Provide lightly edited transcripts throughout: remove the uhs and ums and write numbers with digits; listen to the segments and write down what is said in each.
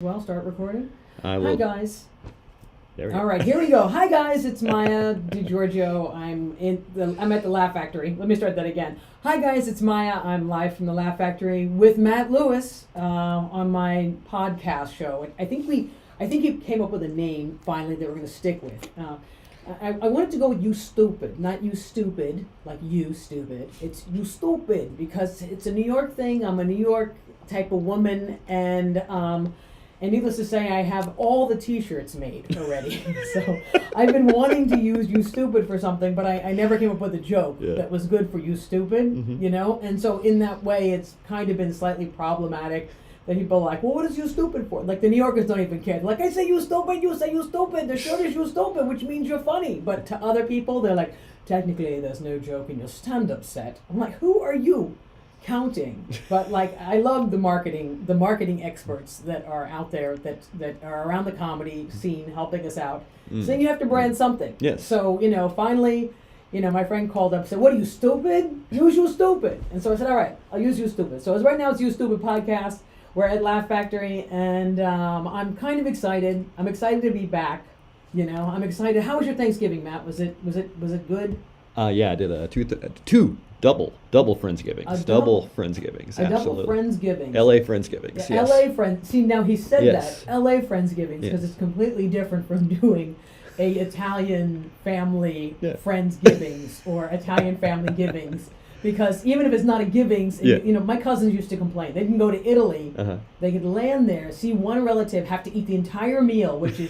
Well, start recording. I Hi will. guys. There we All go. right, here we go. Hi guys, it's Maya DiGiorgio. I'm at the Laugh Factory. Let me start that again. Hi guys, it's Maya. I'm live from the Laugh Factory with Matt Lewis on my podcast show. I think you came up with a name finally that we're going to stick with. I wanted to go with You Stupid, not You Stupid, like You Stupid. It's You Stupid because it's a New York thing. I'm a New York type of woman, and needless to say, I have all the T-shirts made already. So I've been wanting to use "You Stupid" for something, but I never came up with a joke that was good for "You Stupid," you know. And so in that way, it's kind of been slightly problematic that people are like, well, what is "You Stupid" for? Like the New Yorkers don't even care. Like I say "You Stupid," you say "You Stupid." The shirt is "You Stupid," which means you're funny. But to other people, they're like, technically, there's no joke in your stand-up set. I'm like, who are you? Counting, but like I love the marketing experts that are out there that are around the comedy scene helping us out. Saying you have to brand something. Yes. So finally, my friend called up and said, "What are you, stupid? Use You Stupid." And so I said, "All right, I'll use You Stupid." So right now it's You Stupid podcast. We're at Laugh Factory, and I'm kind of excited. I'm excited to be back. I'm excited. How was your Thanksgiving, Matt? Was it good? Yeah, I did two double Friendsgivings. Double Friendsgivings. A double Absolutely. Friendsgivings. LA Friendsgivings. Yeah, Yes. LA Friends. See, now he said Yes. that. LA Friendsgivings, because Yes. it's completely different from doing a Italian family Yeah. Friendsgivings or Italian family givings. Because even if it's not a givings, Yeah. my cousins used to complain. They can go to Italy, they could land there, see one relative have to eat the entire meal, which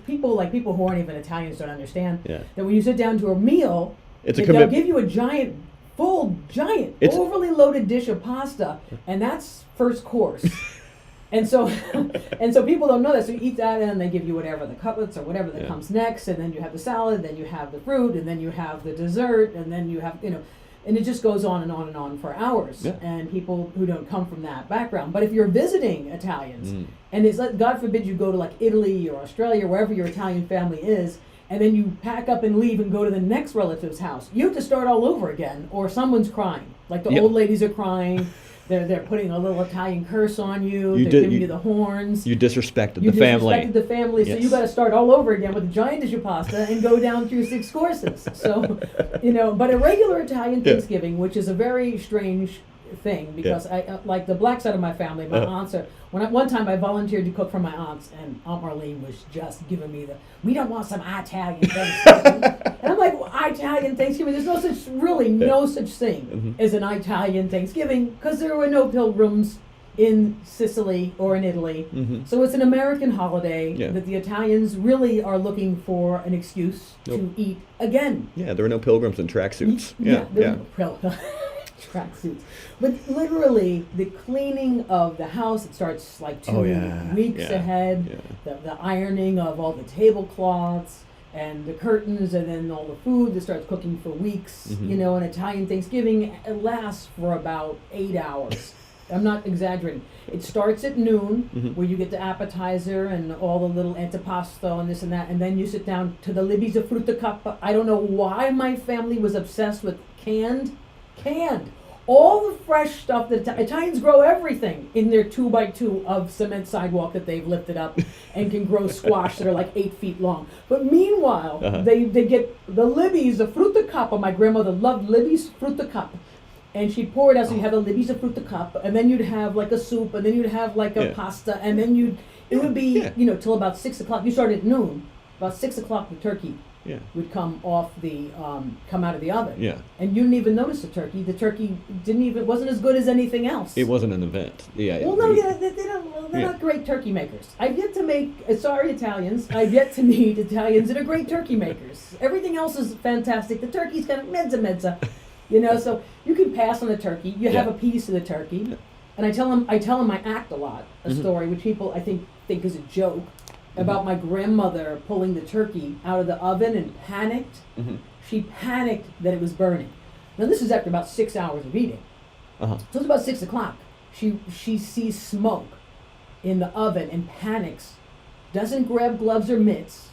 people who aren't even Italians don't understand. Yeah. That when you sit down to a meal, It's a they'll commitment. give you a giant, It's- overly loaded dish of pasta, and that's first course. And so people don't know that. So you eat that, and then they give you whatever, the cutlets or whatever that comes next, and then you have the salad, then you have the fruit, and then you have the dessert, and then you have, and it just goes on and on and on for hours. Yeah. And people who don't come from that background. But if you're visiting Italians, and it's like, God forbid you go to like Italy or Australia, wherever your Italian family is, and then you pack up and leave and go to the next relative's house, you have to start all over again, or someone's crying. Like the Yep. old ladies are crying. They're putting a little Italian curse on you. You They're did- giving you- you the horns. You disrespected You the family. disrespected the family, so Yes. you got to start all over again with a giant dish of pasta and go down through 6 courses. So, but a regular Italian Yeah. Thanksgiving, which is a very strange thing because I like the black side of my family. My aunts are. One time I volunteered to cook for my aunts, and Aunt Marlene was just giving me we don't want some Italian Thanksgiving. And I'm like, well, Italian Thanksgiving? There's no such thing as an Italian Thanksgiving because there were no pilgrims in Sicily or in Italy. So it's an American holiday that the Italians really are looking for an excuse to eat again. Yeah, there were no pilgrims in tracksuits. Yeah. Tracksuits. But literally, the cleaning of the house, it starts like 2 weeks ahead. Yeah. The ironing of all the tablecloths and the curtains, and then all the food that starts cooking for weeks. An Italian Thanksgiving lasts for about 8 hours. I'm not exaggerating. It starts at noon, where you get the appetizer and all the little antipasto and this and that, and then you sit down to the libis of frutta cappa. I don't know why my family was obsessed with canned. All the fresh stuff that Italians grow everything in their 2x2 of cement sidewalk that they've lifted up and can grow squash that are like 8 feet long. But meanwhile, they get the libbies of frutta cappa. My grandmother loved libbies frutta cappa. And she'd pour it out, so you have a libbies of frutta cappa, and then you'd have like a soup, and then you'd have like a pasta, and then it would be, till about 6 o'clock. You started at noon. About 6 o'clock, the turkey would come out of the oven. Yeah. And you didn't even notice the turkey. The turkey wasn't as good as anything else. It wasn't an event. Yeah. Well, no, they're not great turkey makers. I've yet to make, sorry Italians, I've yet to meet Italians that are great turkey makers. Everything else is fantastic. The turkey's kind of mezza. So you can pass on the turkey. You have a piece of the turkey. And I tell them I act a lot, a story, which people I think is a joke, about my grandmother pulling the turkey out of the oven and panicked. She panicked that it was burning. Now this is after about 6 hours of eating. So it's about 6 o'clock. She sees smoke in the oven and panics, doesn't grab gloves or mitts,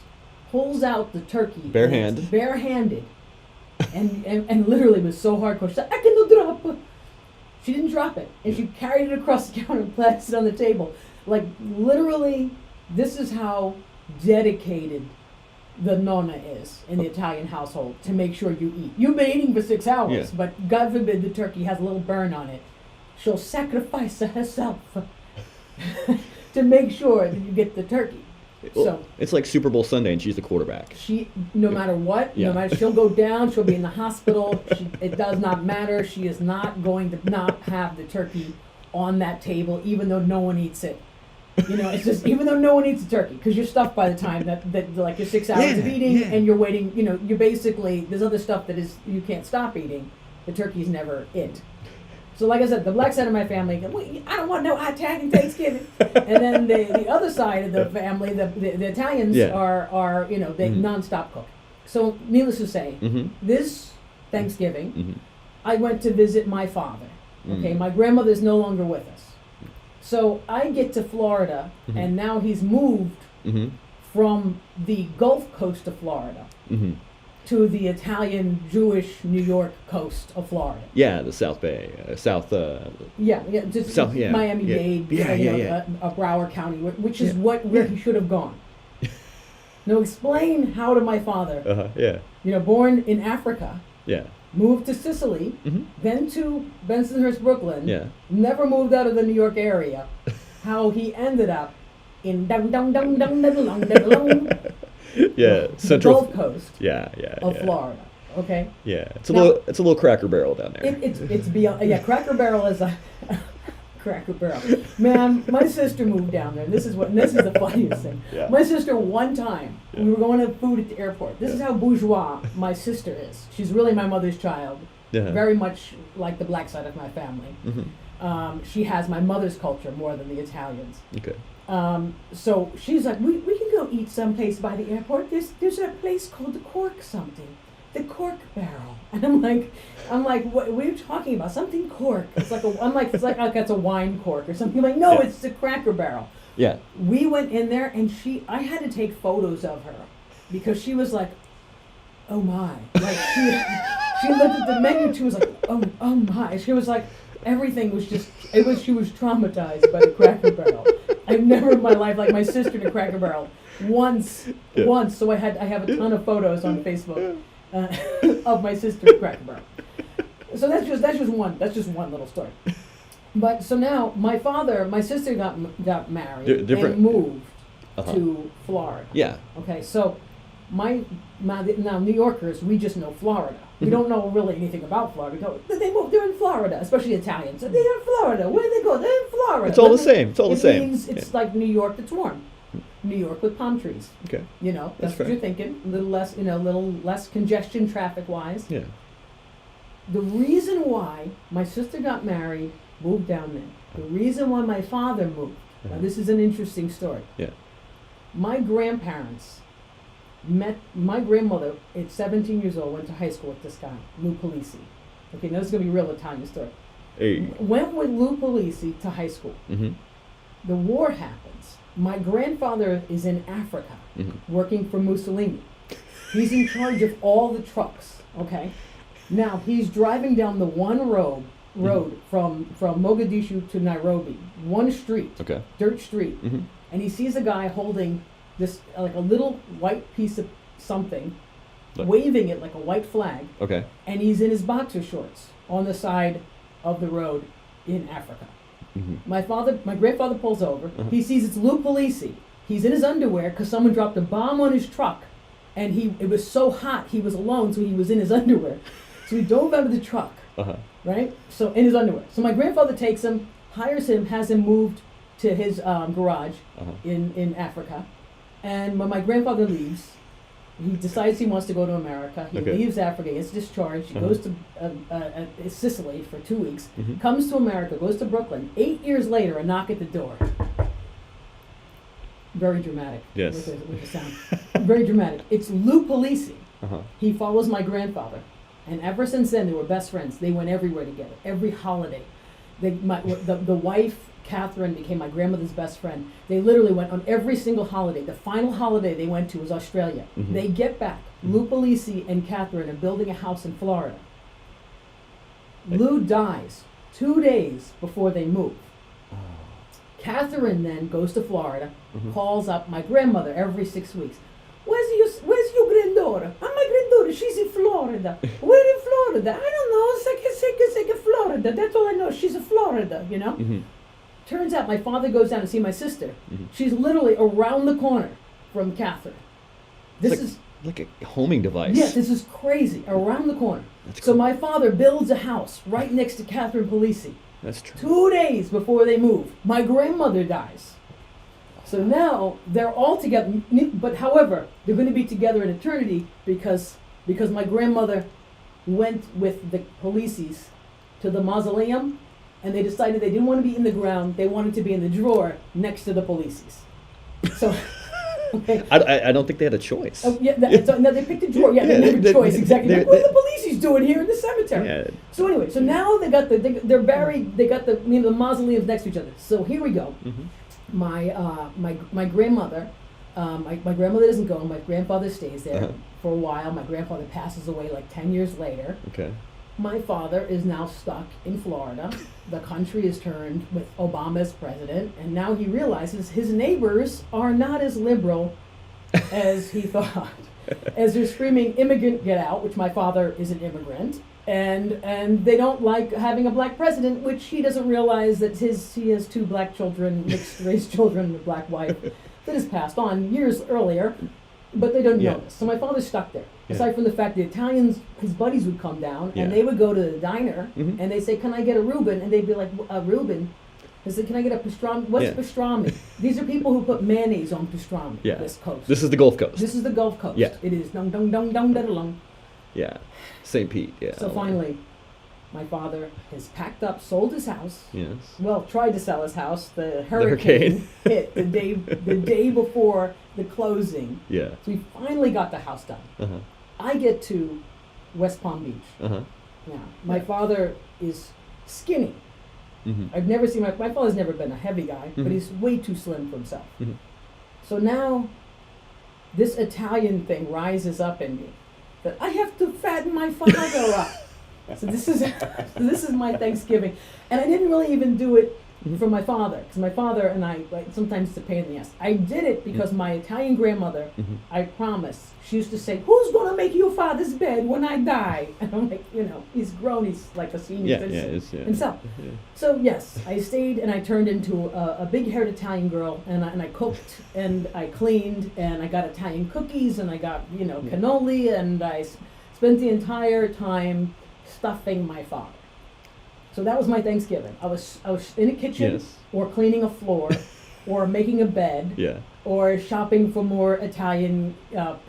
pulls out the turkey. Barehanded. And literally was so hardcore. She said, I can do drop. She didn't drop it. And she carried it across the counter and placed it on the table. Like literally, this is how dedicated the nonna is in the Italian household to make sure you eat. You've been eating for 6 hours, Yeah. but God forbid the turkey has a little burn on it. She'll sacrifice herself to make sure that you get the turkey. So It's like Super Bowl Sunday, and she's the quarterback. she, no matter what, Yeah. no matter, she'll go down, she'll be in the hospital. It does not matter. She is not going to not have the turkey on that table, even though no one eats it. You know, it's just, even though no one eats the turkey, because you're stuffed by the time that like you're 6 hours of eating, and you're waiting, you know, you're basically, there's other stuff that is, you can't stop eating. The turkey's never it. So like I said, the black side of my family, I don't want no Italian Thanksgiving. And then the other side of the family, the Italians are, you know, they nonstop cook. So needless to say, this Thanksgiving, I went to visit my father. Okay, my grandmother's no longer with us. So I get to Florida, and now he's moved from the Gulf Coast of Florida to the Italian Jewish New York coast of Florida. Yeah, the South Bay, South. Just South, yeah, Miami-Dade, Broward County, which is where he should have gone. Now explain how to my father. You know, born in Africa. Yeah. Moved to Sicily, then to Bensonhurst, Brooklyn. Never moved out of the New York area. How he ended up in Central Gulf Coast. Of Florida. Okay. Yeah, it's a little Cracker Barrel down there. It's beyond. Yeah, Cracker Barrel is a Cracker Barrel. Man, my sister moved down there. This is the funniest thing. My sister, one time, we were going to food at the airport. This is how bourgeois my sister is. She's really my mother's child. Very much like the black side of my family. She has my mother's culture more than the Italians. Okay. So she's like, we can go eat someplace by the airport. There's a place called the Cork something. The Cork Barrel. And I'm like, what are you talking about? Something cork. It's like it's like that's a wine cork or something. I'm like, no, it's the Cracker Barrel. Yeah. We went in there, and I had to take photos of her because she was like, oh my. Like she looked at the menu, she was like, oh my. She was like, everything was just, she was traumatized by the Cracker Barrel. I've never in my life, like my sister in a Cracker Barrel. Once. So I have a ton of photos on Facebook. Of my sister's Cracker Barrel. So that's just one little story. But so now my sister got married and moved to Florida. Yeah. Okay, so now New Yorkers, we just know Florida. We don't know really anything about Florida. They're in Florida, especially Italians. So they're in Florida. Where do they go? They're in Florida. It's all the same. It means it's like New York that's warm. New York with palm trees. Okay. You know, that's what you're thinking. A little less congestion traffic wise. Yeah. The reason why my sister got married, moved down there. The reason why my father moved. Now this is an interesting story. Yeah. My grandparents met my grandmother at 17 years old, went to high school with this guy, Lou Polisi. Okay, now this is gonna be a real Italian story. Hey. Went with Lou Polisi to high school. The war happens. My grandfather is in Africa, working for Mussolini. He's in charge of all the trucks, okay? Now, he's driving down the one road from Mogadishu to Nairobi, one street, dirt street, and he sees a guy holding this, like a little white piece of something, waving it like a white flag, and he's in his boxer shorts on the side of the road in Africa. My grandfather pulls over. He sees it's Lou Polisi. He's in his underwear because someone dropped a bomb on his truck, and it was so hot he was alone, so he was in his underwear. So he dove out of the truck, right? So in his underwear. So my grandfather takes him, hires him, has him moved to his garage in Africa, and when my grandfather leaves, he decides he wants to go to America. He leaves Africa, gets discharged. He goes to Sicily for 2 weeks, comes to America, goes to Brooklyn. 8 years later, a knock at the door. Very dramatic. Yes. With the sound. Very dramatic. It's Lou Polisi. He follows my grandfather. And ever since then, they were best friends. They went everywhere together, every holiday. The wife, Catherine, became my grandmother's best friend. They literally went on every single holiday. The final holiday they went to was Australia. They get back. Lou Polisi and Catherine are building a house in Florida. Lou dies 2 days before they move. Catherine then goes to Florida, Mhm. calls up my grandmother every 6 weeks. Where's your granddaughter? My granddaughter, she's in Florida. Where in Florida? I don't know. It's like Florida. That's all I know. She's in Florida, you know? Mhm. Turns out my father goes down to see my sister. Mhm. She's literally around the corner from Catherine. This It's is, like a homing device. yeah, this is crazy. Around the corner. That's So cool. my father builds a house right next to Catherine Polisi. That's true. 2 days before they move, my grandmother dies. So now they're all together, but however, they're going to be together in eternity because my grandmother went with the Policies to the mausoleum, and they decided they didn't want to be in the ground; they wanted to be in the drawer next to the Policies. So, okay. I don't think they had a choice. Oh, yeah, so, no, they picked a drawer. Yeah, they Yeah, made a choice exactly. Like, what are the Policies doing here in the cemetery? Yeah. So anyway, so now they're buried. They got the mausoleums next to each other. So here we go. Mhm. My grandmother, my grandmother doesn't go. My grandfather stays there Uh-huh. for a while. My grandfather passes away like 10 years later. Okay. My father is now stuck in Florida. The country is turned with Obama as president, and now he realizes his neighbors are not as liberal as he thought. As they're screaming, "Immigrant, get out!" which my father is an immigrant, and they don't like having a black president, which he doesn't realize that he has 2 black children, mixed race children, and a black wife that has passed on years earlier, but they don't Yeah. know this. So my father's stuck there. Yeah. Aside from the fact the Italians, his buddies would come down Yeah. and they would go to the diner Mhm. and they say, "Can I get a Reuben?" And they'd be like, "A Reuben?" They said, "Can I get a pastrami?" What's Yeah. pastrami? These are people who put mayonnaise on pastrami. Yeah. This coast. This is the Gulf Coast. This is the Gulf Coast. Yeah. It is dong dong dong dong da dong. Yeah. St. Pete. Yeah. So finally, my father has packed up, sold his house. Yes. Well, tried to sell his house. The hurricane. hurricane hit the day before the closing. Yeah. So we finally got the house done. Uh huh. I get to West Palm Beach. Uh huh. Now, my father is skinny. Mhm. I've never seen my father's never been a heavy guy, Mhm. but he's way too slim for himself. Mhm. So now, this Italian thing rises up in me that I have to fatten my father up. So this is my Thanksgiving, and I didn't really even do it Mhm. for my father because my father and I sometimes it's a pain in the ass. I did it because my Italian grandmother, Mhm. I promise, she used to say, "Who's gonna make your father's bed when I die?" And I'm like, he's grown, he's like a senior Yeah. citizen Yeah. himself. Yeah. So yes, I stayed and I turned into a big-haired Italian girl, and I cooked and I cleaned and I got Italian cookies and I got cannoli, and I spent the entire time stuffing my father. So that was my Thanksgiving. I was in a kitchen Yes. or cleaning a floor or making a bed Yeah. or shopping for more Italian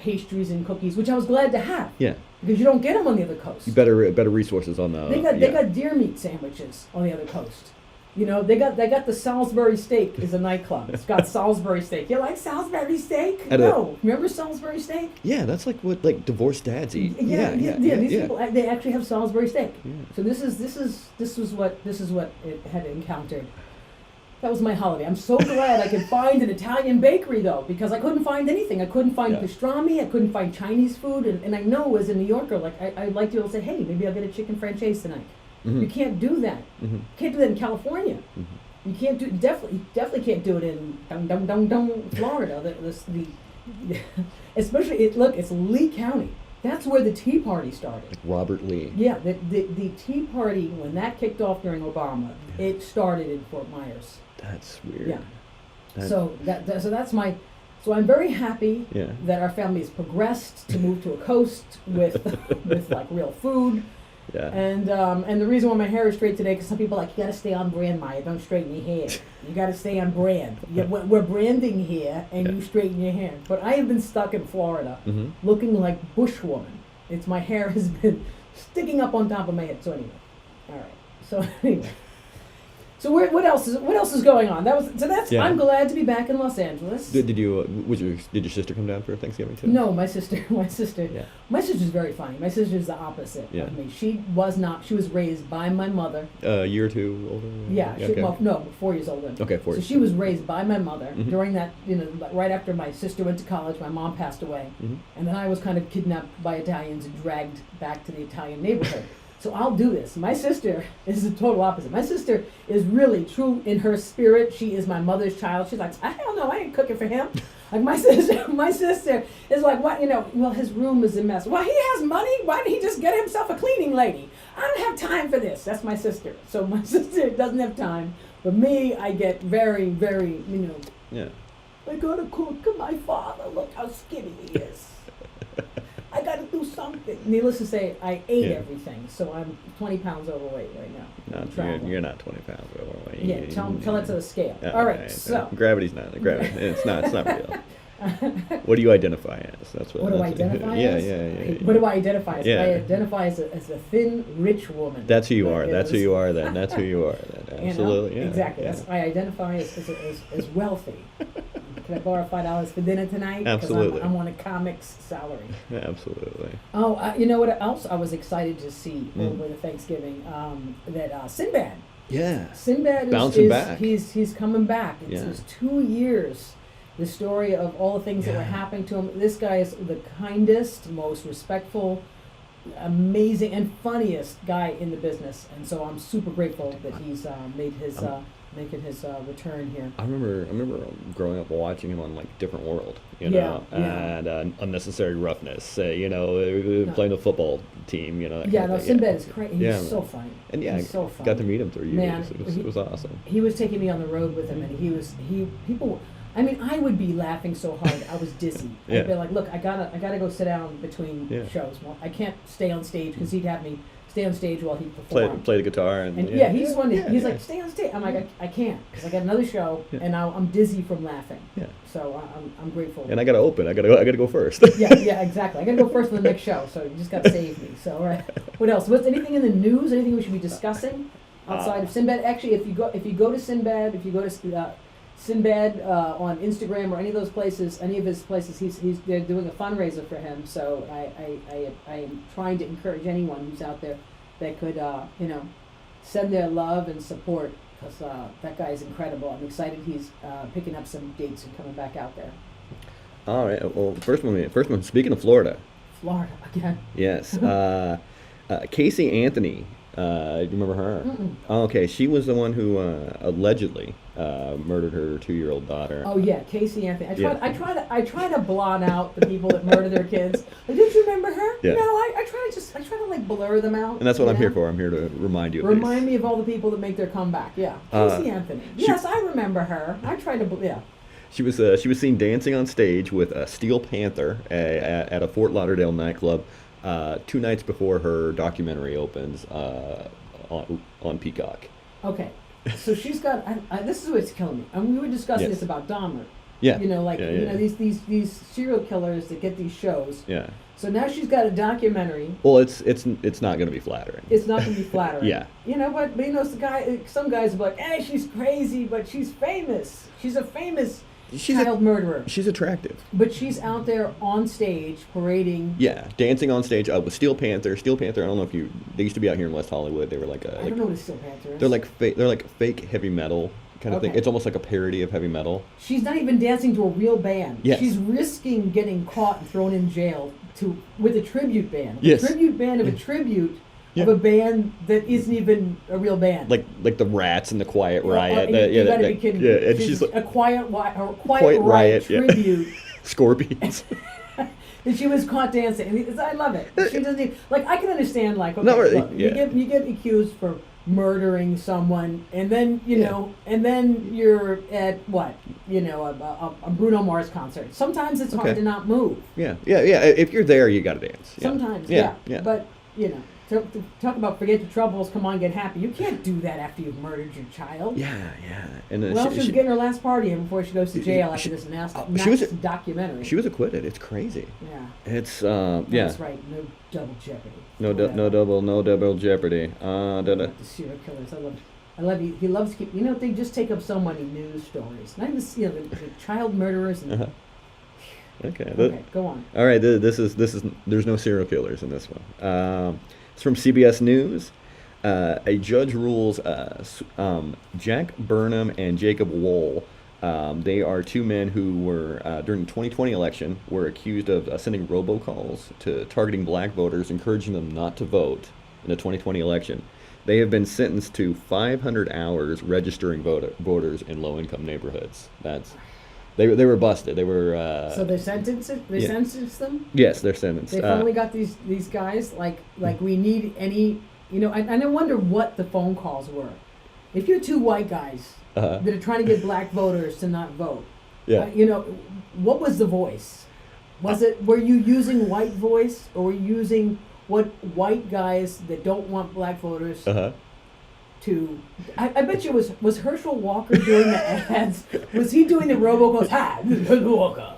pastries and cookies, which I was glad to have Yeah. because you don't get them on the other coast. Better resources on the. They got deer meat sandwiches on the other coast. They got the Salisbury Steak is a nightclub. It's got Salisbury Steak. You like Salisbury Steak? No. Remember Salisbury Steak? Yeah, that's like what divorced dads eat. Yeah. These yeah. people they actually have Salisbury Steak. Yeah. So this is what it had encountered. That was my holiday. I'm so glad I could find an Italian bakery though, because I couldn't find anything. I couldn't find pastrami. I couldn't find Chinese food, and I know as a New Yorker, like I'd like to be able to say, hey, maybe I'll get a chicken franchise tonight. Mhm. You can't do that. Mhm. You can't do that in California. Mhm. You can't do definitely can't do it in Florida. Especially it's Lee County. That's where the Tea Party started. Like Robert Lee. Yeah, the Tea Party when that kicked off during Obama, it started in Fort Myers. That's weird. Yeah. So that's my. So I'm very happy Yeah. that our family has progressed to move to a coast with with like real food. Yeah. And the reason why my hair is straight today, because some people are like, you gotta stay on brand, Maya. Don't straighten your hair. You gotta stay on brand. We're branding here, and you straighten your hair. But I have been stuck in Florida, Mhm. looking like bushwoman. My hair has been sticking up on top of my head. So anyway, all right. So anyway. So what else is going on? Yeah. I'm glad to be back in Los Angeles. Did your sister come down for Thanksgiving too? No, my sister. Yeah. My sister's very funny. My sister's the opposite Yeah. of me. She was raised by my mother. A year or two older. Yeah, Okay. 4 years older. Okay, 4 So years. she was raised by my mother Mhm. during that, right after my sister went to college, my mom passed away. Mhm. And then I was kind of kidnapped by Italians and dragged back to the Italian neighborhood. So I'll do this. My sister is the total opposite. My sister is really true in her spirit. She is my mother's child. She's like, hell no, I ain't cooking for him. Like my sister is like, what, well, his room is a mess. Well, he has money. Why didn't he just get himself a cleaning lady? I don't have time for this. That's my sister. So my sister doesn't have time. But me, I get very, very, Yeah. I gotta cook for my father. Look how skinny he is. I gotta do something. Needless to say, I ate everything, so I'm 20 pounds overweight right now. No, you're not 20 pounds overweight. Yeah, tell that to the scale. All right, so gravity's not gravity. It's not real. What do you identify as? That's what. What do I identify as? Yeah. What do I identify as? Yeah. I identify as a thin, rich woman. That's who you are. That's who you are. Then. That's who you are. Then. Absolutely. Yeah. Exactly. Yeah. That's, I identify as wealthy. Can I borrow $5 for dinner tonight? Absolutely. I'm on a comics salary. Absolutely. Oh, you know what else I was excited to see over the Thanksgiving? That Sinbad. Yeah. Sinbad bouncing back. He's coming back. It's 2 years. The story of all the things that were happening to him. This guy is the kindest, most respectful, amazing, and funniest guy in the business. And so I'm super grateful that he's making his return here. I remember growing up watching him on like Different World, and Unnecessary Roughness, playing the football team, Sinbad is crazy. He's so funny. And he's so funny. Got to meet him through years. It was awesome. He was taking me on the road with him, and people. I mean, I would be laughing so hard I was dizzy. I'd be like, "Look, I gotta go sit down between shows. Well, I can't stay on stage because he'd have me stay on stage while he performed. Play the guitar and he's one. He's like, stay on stage. I'm like, I can't because I got another show and now I'm dizzy from laughing. Yeah. So I'm grateful. And I gotta open. I gotta go first. yeah, exactly. I gotta go first on the next show. So you just gotta save me. So all right. What else? What's anything in the news? Anything we should be discussing outside of Sinbad? Actually, if you go to Sinbad, Sinbad on Instagram or any of those places, any of his places, they're doing a fundraiser for him. So I am trying to encourage anyone who's out there that could send their love and support because that guy is incredible. I'm excited he's picking up some dates and coming back out there. All right. Well, first one. Speaking of Florida. Florida again. Yes. Casey Anthony. Do you remember her? Mm-mm. Oh, okay, she was the one who allegedly murdered her 2-year-old daughter. Oh yeah, Casey Anthony. I try to blot out the people that murder their kids. Like, did you remember her? Yeah. No, I try to like blur them out. And that's what I'm here for. I'm here to remind you. Remind me of all the people that make their comeback. Yeah, Casey Anthony. Yes, I remember her. I tried to. She was seen dancing on stage with a Steel Panther at a Fort Lauderdale nightclub. 2 nights before her documentary opens on Peacock. Okay, so she's got. This is what's killing me. And we were discussing this about Dahmer. Yeah. These serial killers that get these shows. Yeah. So now she's got a documentary. Well, it's not going to be flattering. It's not going to be flattering. Yeah. But some guys are like, hey, she's crazy, but she's famous. She's a famous child murderer. She's attractive. But she's out there on stage parading. Yeah, dancing on stage with Steel Panther. Steel Panther. I don't know if they used to be out here in West Hollywood. They were like I don't know what a Steel Panther is. They're like fake heavy metal kind of thing. It's almost like a parody of heavy metal. She's not even dancing to a real band. Yes. She's risking getting caught and thrown in jail with a tribute band. Yes. A tribute band of a tribute of a band that isn't even a real band. Like the Rats and the Quiet Riot. You gotta be kidding me. Yeah, and she's like a Quiet Riot tribute. Scorpions. And she was caught dancing. And I love it. She doesn't even, I can understand you get accused for murdering someone, and then and then you're at a Bruno Mars concert. Sometimes it's hard to not move. Yeah. If you're there, you got to dance. Yeah. Sometimes, but talk about forget your troubles, come on, get happy. You can't do that after you've murdered your child. Yeah. And then she's getting her last party in before she goes to jail after this nasty documentary. She was acquitted. It's crazy. Yeah. It's That's right. No double jeopardy. No double jeopardy. The serial killers. I love you. He loves to keep. They just take up so many news stories. Not even the child murderers. And, Okay, go on. All right, this is. There's no serial killers in this one. It's from CBS News. A judge rules Jack Burnham and Jacob Wohl. They are 2 men who were during the 2020 election were accused of sending robocalls to targeting black voters, encouraging them not to vote. in the 2020 election. They have been sentenced to 500 hours registering voters in low-income neighborhoods. They were busted. They were. So they sentenced them. Yes, they're sentenced. They finally got these guys. Like we need any. And I wonder what the phone calls were. If you're two white guys that are trying to get black voters to not vote, what was the voice? Were you using white voice, or were you using what white guys that don't want black voters to? I bet you was Herschel Walker doing the ads? Was he doing the robocalls? Hi, this is Herschel Walker.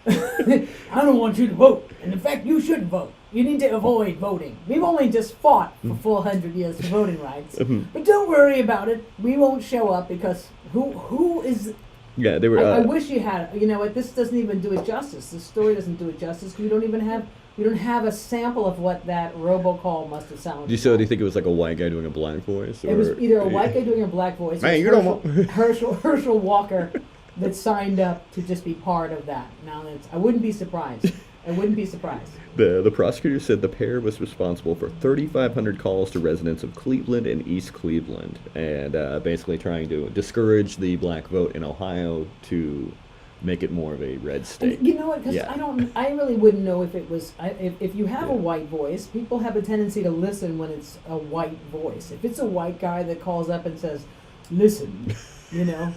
I don't want you to vote, and in fact, you shouldn't vote. You need to avoid voting. We've only just fought for 400 years for voting rights, but don't worry about it. We won't show up because who is? Yeah, they were. I wish you had. You know what? This doesn't even do it justice. This story doesn't do it justice because we don't have a sample of what that robocall must have sounded. Do you think it was like a white guy doing a black voice? It was either a white guy doing a black voice. Man, you don't want Herschel Walker that signed up to just be part of that. Now I wouldn't be surprised. The prosecutor said the pair was responsible for 3,500 calls to residents of Cleveland and East Cleveland, and basically trying to discourage the black vote in Ohio to make it more of a red state. You know what? Because I really wouldn't know if it was. If you have a white voice, people have a tendency to listen when it's a white voice. If it's a white guy that calls up and says, "Listen," Yeah.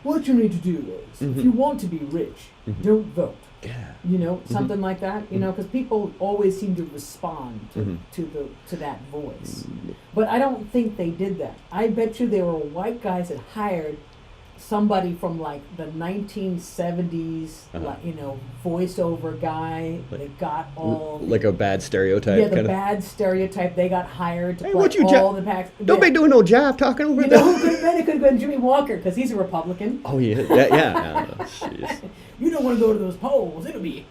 What you need to do is, if you want to be rich, don't vote. Yeah. Something like that. Because people always seem to respond to that voice. But I don't think they did that. I bet you there were white guys that hired somebody from like the 1970s, voiceover guy that got all like a bad stereotype. Yeah, the bad stereotype. They got hired to play all the packs. Don't be doing no jive talking over there. It could have been Jimmy Walker because he's a Republican. Oh yeah, yeah. Jeez. You don't want to go to those polls. It'll be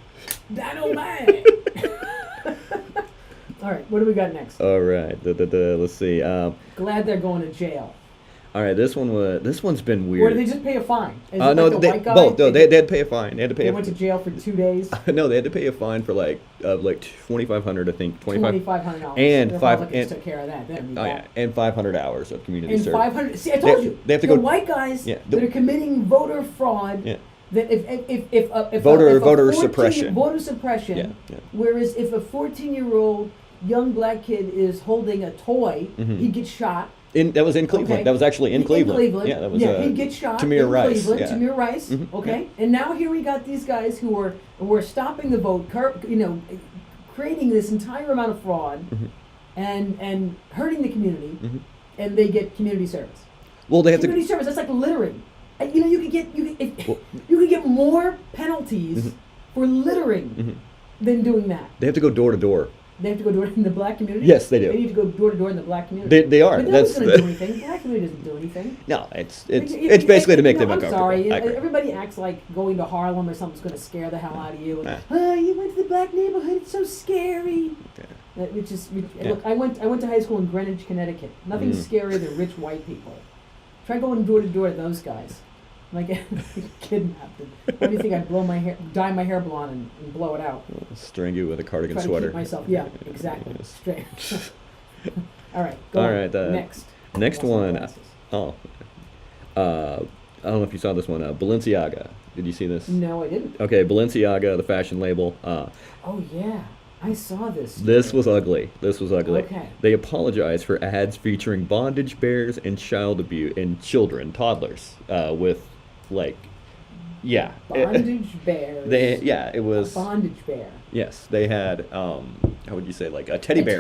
dynamite. All right, what do we got next? All right, let's see. Glad they're going to jail. All right, this one's been weird. Or did they just pay a fine? Is No, the white guy? both. No, they had to pay a fine. They went to jail for 2 days. No, they had to pay a fine for like $2,500, I think. $2,500. And the Republicans took care of that. And 500 hours of community and service. 500. See, I told you. They have to the go. White guys that are committing voter fraud. Yeah. That if voter suppression. Voter suppression. Yeah. Whereas if a 14-year-old young black kid is holding a toy, he gets shot. That was in Cleveland. Okay. That was actually in Cleveland. Yeah, that was. He gets shot. Tamir in Rice. Cleveland. Yeah. Tamir Rice. Okay. Yeah. And now here we got these guys who were stopping the vote. Creating this entire amount of fraud, and hurting the community, and they get community service. Well, they have community service. That's like littering. You could get more penalties for littering than doing that. They have to go door to door. They have to go door in the black community? Yes, they do. They need to go door to door in the black community. They are. But nobody's going to do anything. The black community doesn't do anything. No, it's basically to make them I'm uncomfortable. sorry. Everybody acts like going to Harlem or something's going to scare the hell out of you. You went to the black neighborhood. It's so scary. Look, I went to high school in Greenwich, Connecticut. Nothing's scarier than rich white people. Try going door to door to those guys. Like kidnapped them. What do you think? I'd dye my hair blonde and blow it out. String you with a cardigan Try sweater. To keep myself. Yeah, exactly. Yes. Straight. All right. Go on. Next. Next one. I don't know if you saw this one. Balenciaga. Did you see this? No, I didn't. Okay, Balenciaga, the fashion label. Oh yeah, I saw this. This was ugly. Okay. They apologized for ads featuring bondage bears and child abuse and children, toddlers, with bondage bears. It was a bondage bear. Yes, they had how would you say, like a teddy bear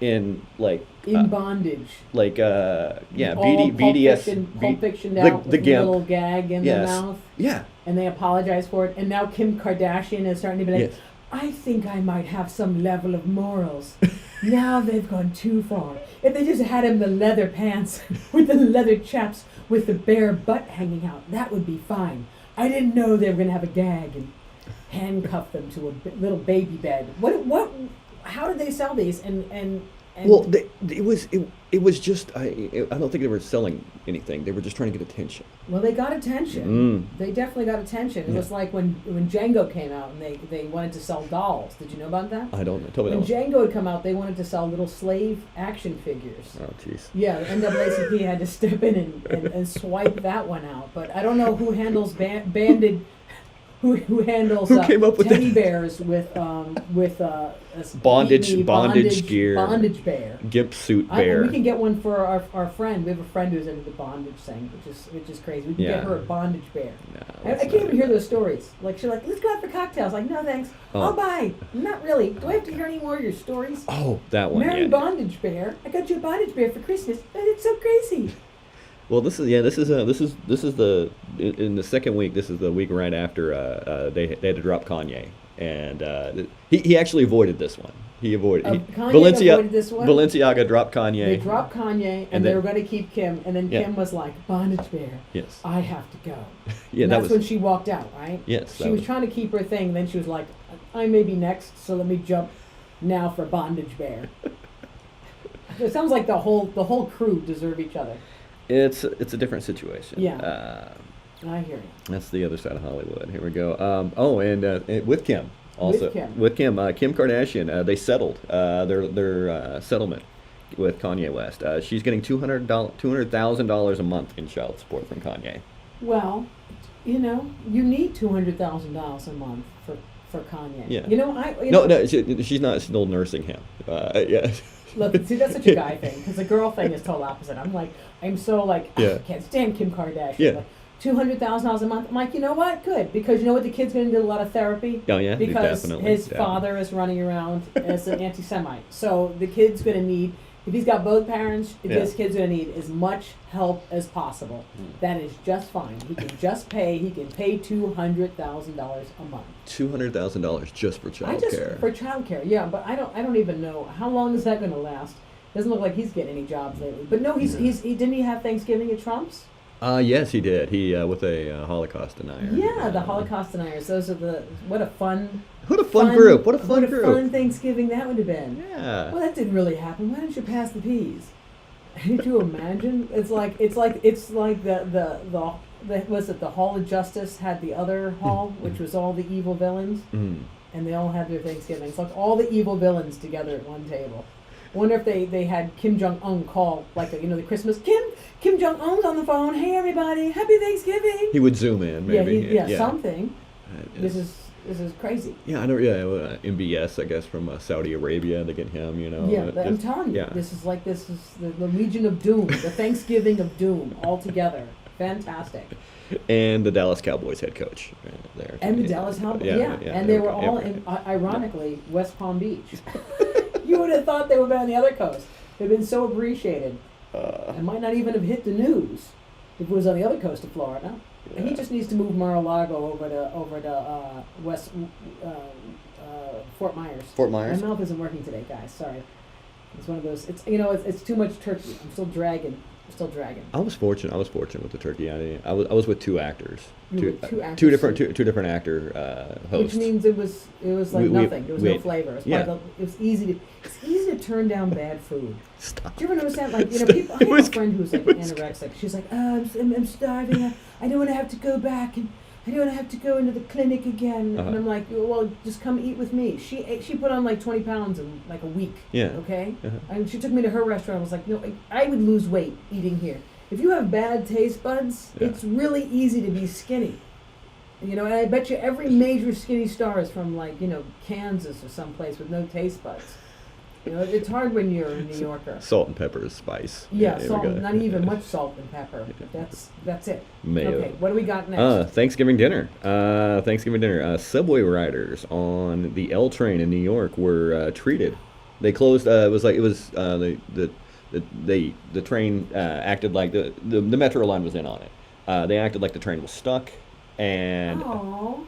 in bondage. BDS Pulp Fiction now with the a little gag in the mouth. Yeah. And they apologize for it. And now Kim Kardashian is starting to be like, yes. I think I might have some level of morals. Now they've gone too far. If they just had him in the leather pants with the leather chaps with the bare butt hanging out, that would be fine. I didn't know they were going to have a gag and handcuff them to a little baby bed. How did they sell these? And And Well, it was just I don't think they were selling anything. They were just trying to get attention. well, they got attention. Mm. They definitely got attention. It Yeah. was like when Django came out and they wanted to sell dolls. Did you know about that? I don't know. Tell me that When one. Django had come out, they wanted to sell little slave action figures. Oh, jeez. Yeah, the NAACP had to step in and swipe that one out. But I don't know who handles banded, who handles Who came up with teddy that? bears with Bondage bondage gear. bondage bear. Gimp suit We bear. can get one for our friend. We have a friend who's into the bondage thing, which is crazy. We can Yeah. get her a bondage bear. No, I that's can't not even hear those stories. Like she's like, let's go out for cocktails. Like, no thanks. Oh. I'll buy. Not really. Do I have to hear any more of your stories? Oh, that one. Mary Yeah. Bondage Bear. I got you a bondage bear for Christmas. And it's so crazy. Well, this is the in the second week. This is the week right after they had to drop Kanye, and he actually avoided this one. He avoided Kanye avoided this one? Balenciaga dropped Kanye. They dropped Kanye, and And they then- were going to keep Kim, and then Yeah. Kim was like, "Bondage Bear, Yes. I have to go." Yeah, And that that's was when she walked out, right? Yes, She that was was- trying to keep her thing, then she was like, "I may be next, so let me jump now for Bondage Bear." It sounds like the whole crew deserve each other. it's a different situation. Yeah. I hear you. That's the other side of Hollywood. Here we go. And with Kim also. With Kim. Kim Kardashian. They settled their settlement with Kanye West. She's getting $200,000 a month in child support from Kanye. Well, you need $200,000 a month for Kanye. Yeah. No, She's not still nursing him. Yeah. Look, see, that's such a guy thing, because the girl thing is total opposite. I'm so like, Yeah. I can't stand Kim Kardashian. Yeah. Like, $200,000 a month. I'm like, you know what? Good, because you know what? The kid's going to do a lot of therapy. Oh yeah. Because definitely. his father is running around as an anti-Semite. So the kid's going to need, if he's got both parents, this kid's going to need as much help as possible. That is just fine. He can pay $200,000 a month. $200,000 just for childcare. For childcare, yeah. But I don't even know how long is that going to last. Doesn't look like he's getting any jobs lately. But no, he didn't he have Thanksgiving at Trump's? Yes, he did. He with a Holocaust denier. Yeah, the Holocaust deniers. Those are what a fun group. What a fun What group. a fun Thanksgiving that would have been. Yeah. Well, that didn't really happen. Why didn't you pass the peas? Could you imagine? It's like the was it the Hall of Justice had the other hall, which was all the evil villains, Mm. and they all had their Thanksgiving. It's like all the evil villains together at one table. Wonder if they had Kim Jong Un call like the Christmas Kim Jong Un's on the phone. Hey everybody, happy Thanksgiving. He would zoom in, maybe. Something. Uh, This is crazy. Yeah, I know. Yeah, MBS, I guess, from Saudi Arabia. They get him. I'm telling you, yeah. this is the Legion of Doom, the Thanksgiving of Doom, all together. Fantastic. And the Dallas Cowboys head coach there. And the Dallas Cowboys, yeah. And they were all in, ironically, West Palm Beach. You would have thought they would be on the other coast. They've been so appreciated. It might not even have hit the news if it was on the other coast of Florida. And he just needs to move Mar-a-Lago over to West Fort Myers. Fort Myers? My mouth isn't working today, guys. Sorry. It's one of those. It's too much turkey. I'm still dragging. I was fortunate with the turkey. I was with two actors. You were with two actors? Two different actor hosts. Which means it was like nothing. There was no flavor. It was easy to turn down bad food. Stop. Do you ever notice that? Like, people. I have a friend who's like anorexic. She's like, I'm starving. I don't want to have to go back, and I don't want to have to go into the clinic again. Uh-huh. And I'm like, well, just come eat with me. She put on like 20 pounds in like a week. Yeah. Okay. Uh-huh. And she took me to her restaurant. I was like, no, I would lose weight eating here. If you have bad taste buds, it's really easy to be skinny. And I bet you every major skinny star is from like, Kansas or someplace with no taste buds. It's hard when you're a New Yorker. Salt and pepper is spice. Yeah, salt, not even much salt and pepper. That's it. Mayo. Okay, what do we got next? Thanksgiving dinner. Subway riders on the L train in New York were treated. They closed. The train acted like the Metro line was in on it. They acted like the train was stuck, and all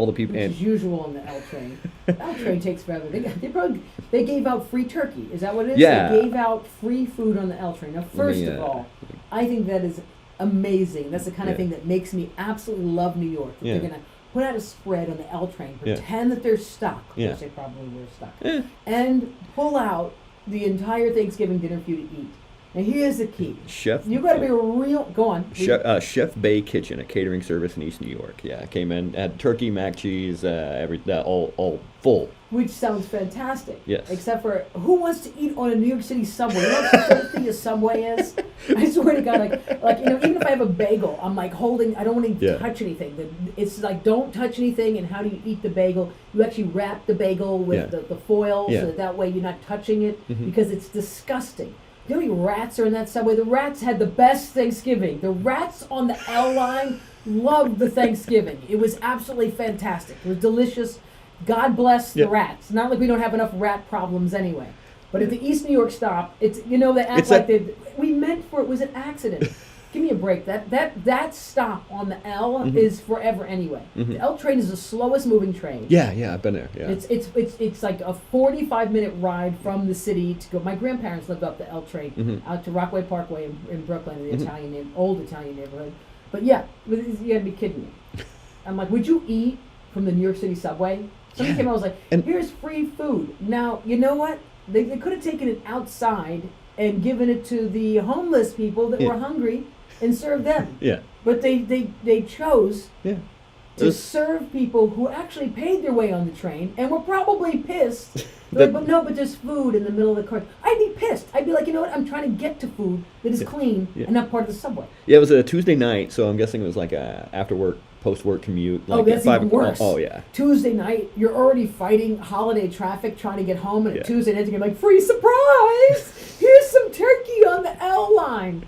the people. Which is usual on the L train. L train takes forever. They gave out free turkey. Is that what it is? Yeah. They gave out free food on the L train. Now, first of all, I think that is amazing. That's the kind of thing that makes me absolutely love New York. They're gonna put out a spread on the L train, pretend that they're stuck, which they probably were stuck, and pull out the entire Thanksgiving dinner for you to eat. Now here's the key. Chef. You got to be real. Go on. Chef Bay Kitchen, a catering service in East New York. Yeah, came in, had turkey, mac cheese, all full. Which sounds fantastic. Yes. Except for, who wants to eat on a New York City subway? You know how filthy a subway is? I swear to God, like even if I have a bagel, I'm like holding, I don't want to touch anything. It's like, don't touch anything, and how do you eat the bagel? You actually wrap the bagel with the foil so that way you're not touching it, because it's disgusting. You know how many rats are in that subway? The rats had the best Thanksgiving. The rats on the L line loved the Thanksgiving. It was absolutely fantastic. It was delicious. God bless the rats. Not like we don't have enough rat problems anyway. But at the East New York stop, it's, they act like we meant for it was an accident. Give me a break. That stop on the L is forever anyway. The L train is the slowest moving train. Yeah, I've been there. Yeah. It's like a 45-minute ride from the city to go. My grandparents lived up the L train out to Rockaway Parkway in Brooklyn, in the old Italian neighborhood. But yeah, you gotta be kidding me. I'm like, would you eat from the New York City subway? Somebody came out and was like, here's free food. Now, you know what? They could have taken it outside and given it to the homeless people that were hungry and served them. Yeah. But they chose to serve people who actually paid their way on the train and were probably pissed. But there's food in the middle of the car. I'd be pissed. I'd be like, you know what? I'm trying to get to food that is clean and not part of the subway. Yeah, it was a Tuesday night, so I'm guessing it was like a after work, post work commute. Like that's even worse. Oh yeah. Tuesday night, you're already fighting holiday traffic, trying to get home, and Tuesday night you're like, free surprise! Here's some turkey on the L line.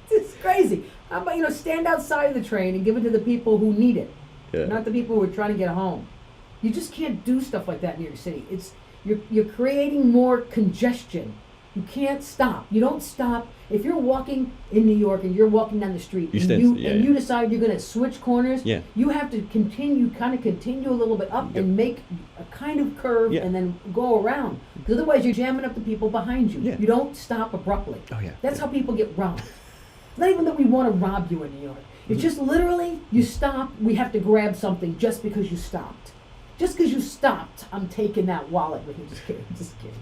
It's crazy. How about stand outside of the train and give it to the people who need it, not the people who are trying to get home. You just can't do stuff like that in New York City. You're creating more congestion. You can't stop. You don't stop. If you're walking in New York and you're walking down the street you decide you're going to switch corners, you have to continue a little bit up and make a kind of curve and then go around. Because otherwise you're jamming up the people behind you. You don't stop abruptly. That's how people get robbed. It's not even that we want to rob you in New York. It's just literally you stop, we have to grab something just because you stopped. Just because you stopped, I'm taking that wallet with you. Just kidding.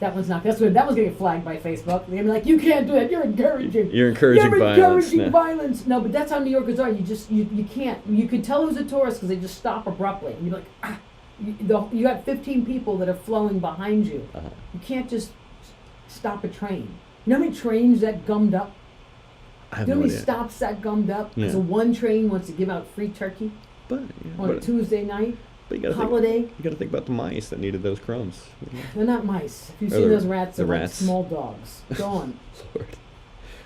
That one's not. That one's gonna get flagged by Facebook. They're gonna be like, "You can't do that. You're encouraging. You're encouraging violence." No, but that's how New Yorkers are. You can't. You can tell who's a tourist because they just stop abruptly. And you're like, you got 15 people that are flowing behind you. You can't just stop a train. You know how many trains that gummed up? I have you know no how many idea. stops that gummed up? Because one train wants to give out free turkey on a Tuesday night. But you got to think about the mice that needed those crumbs. They're not mice. If you've seen those rats, they're like small dogs. Go on. Lord.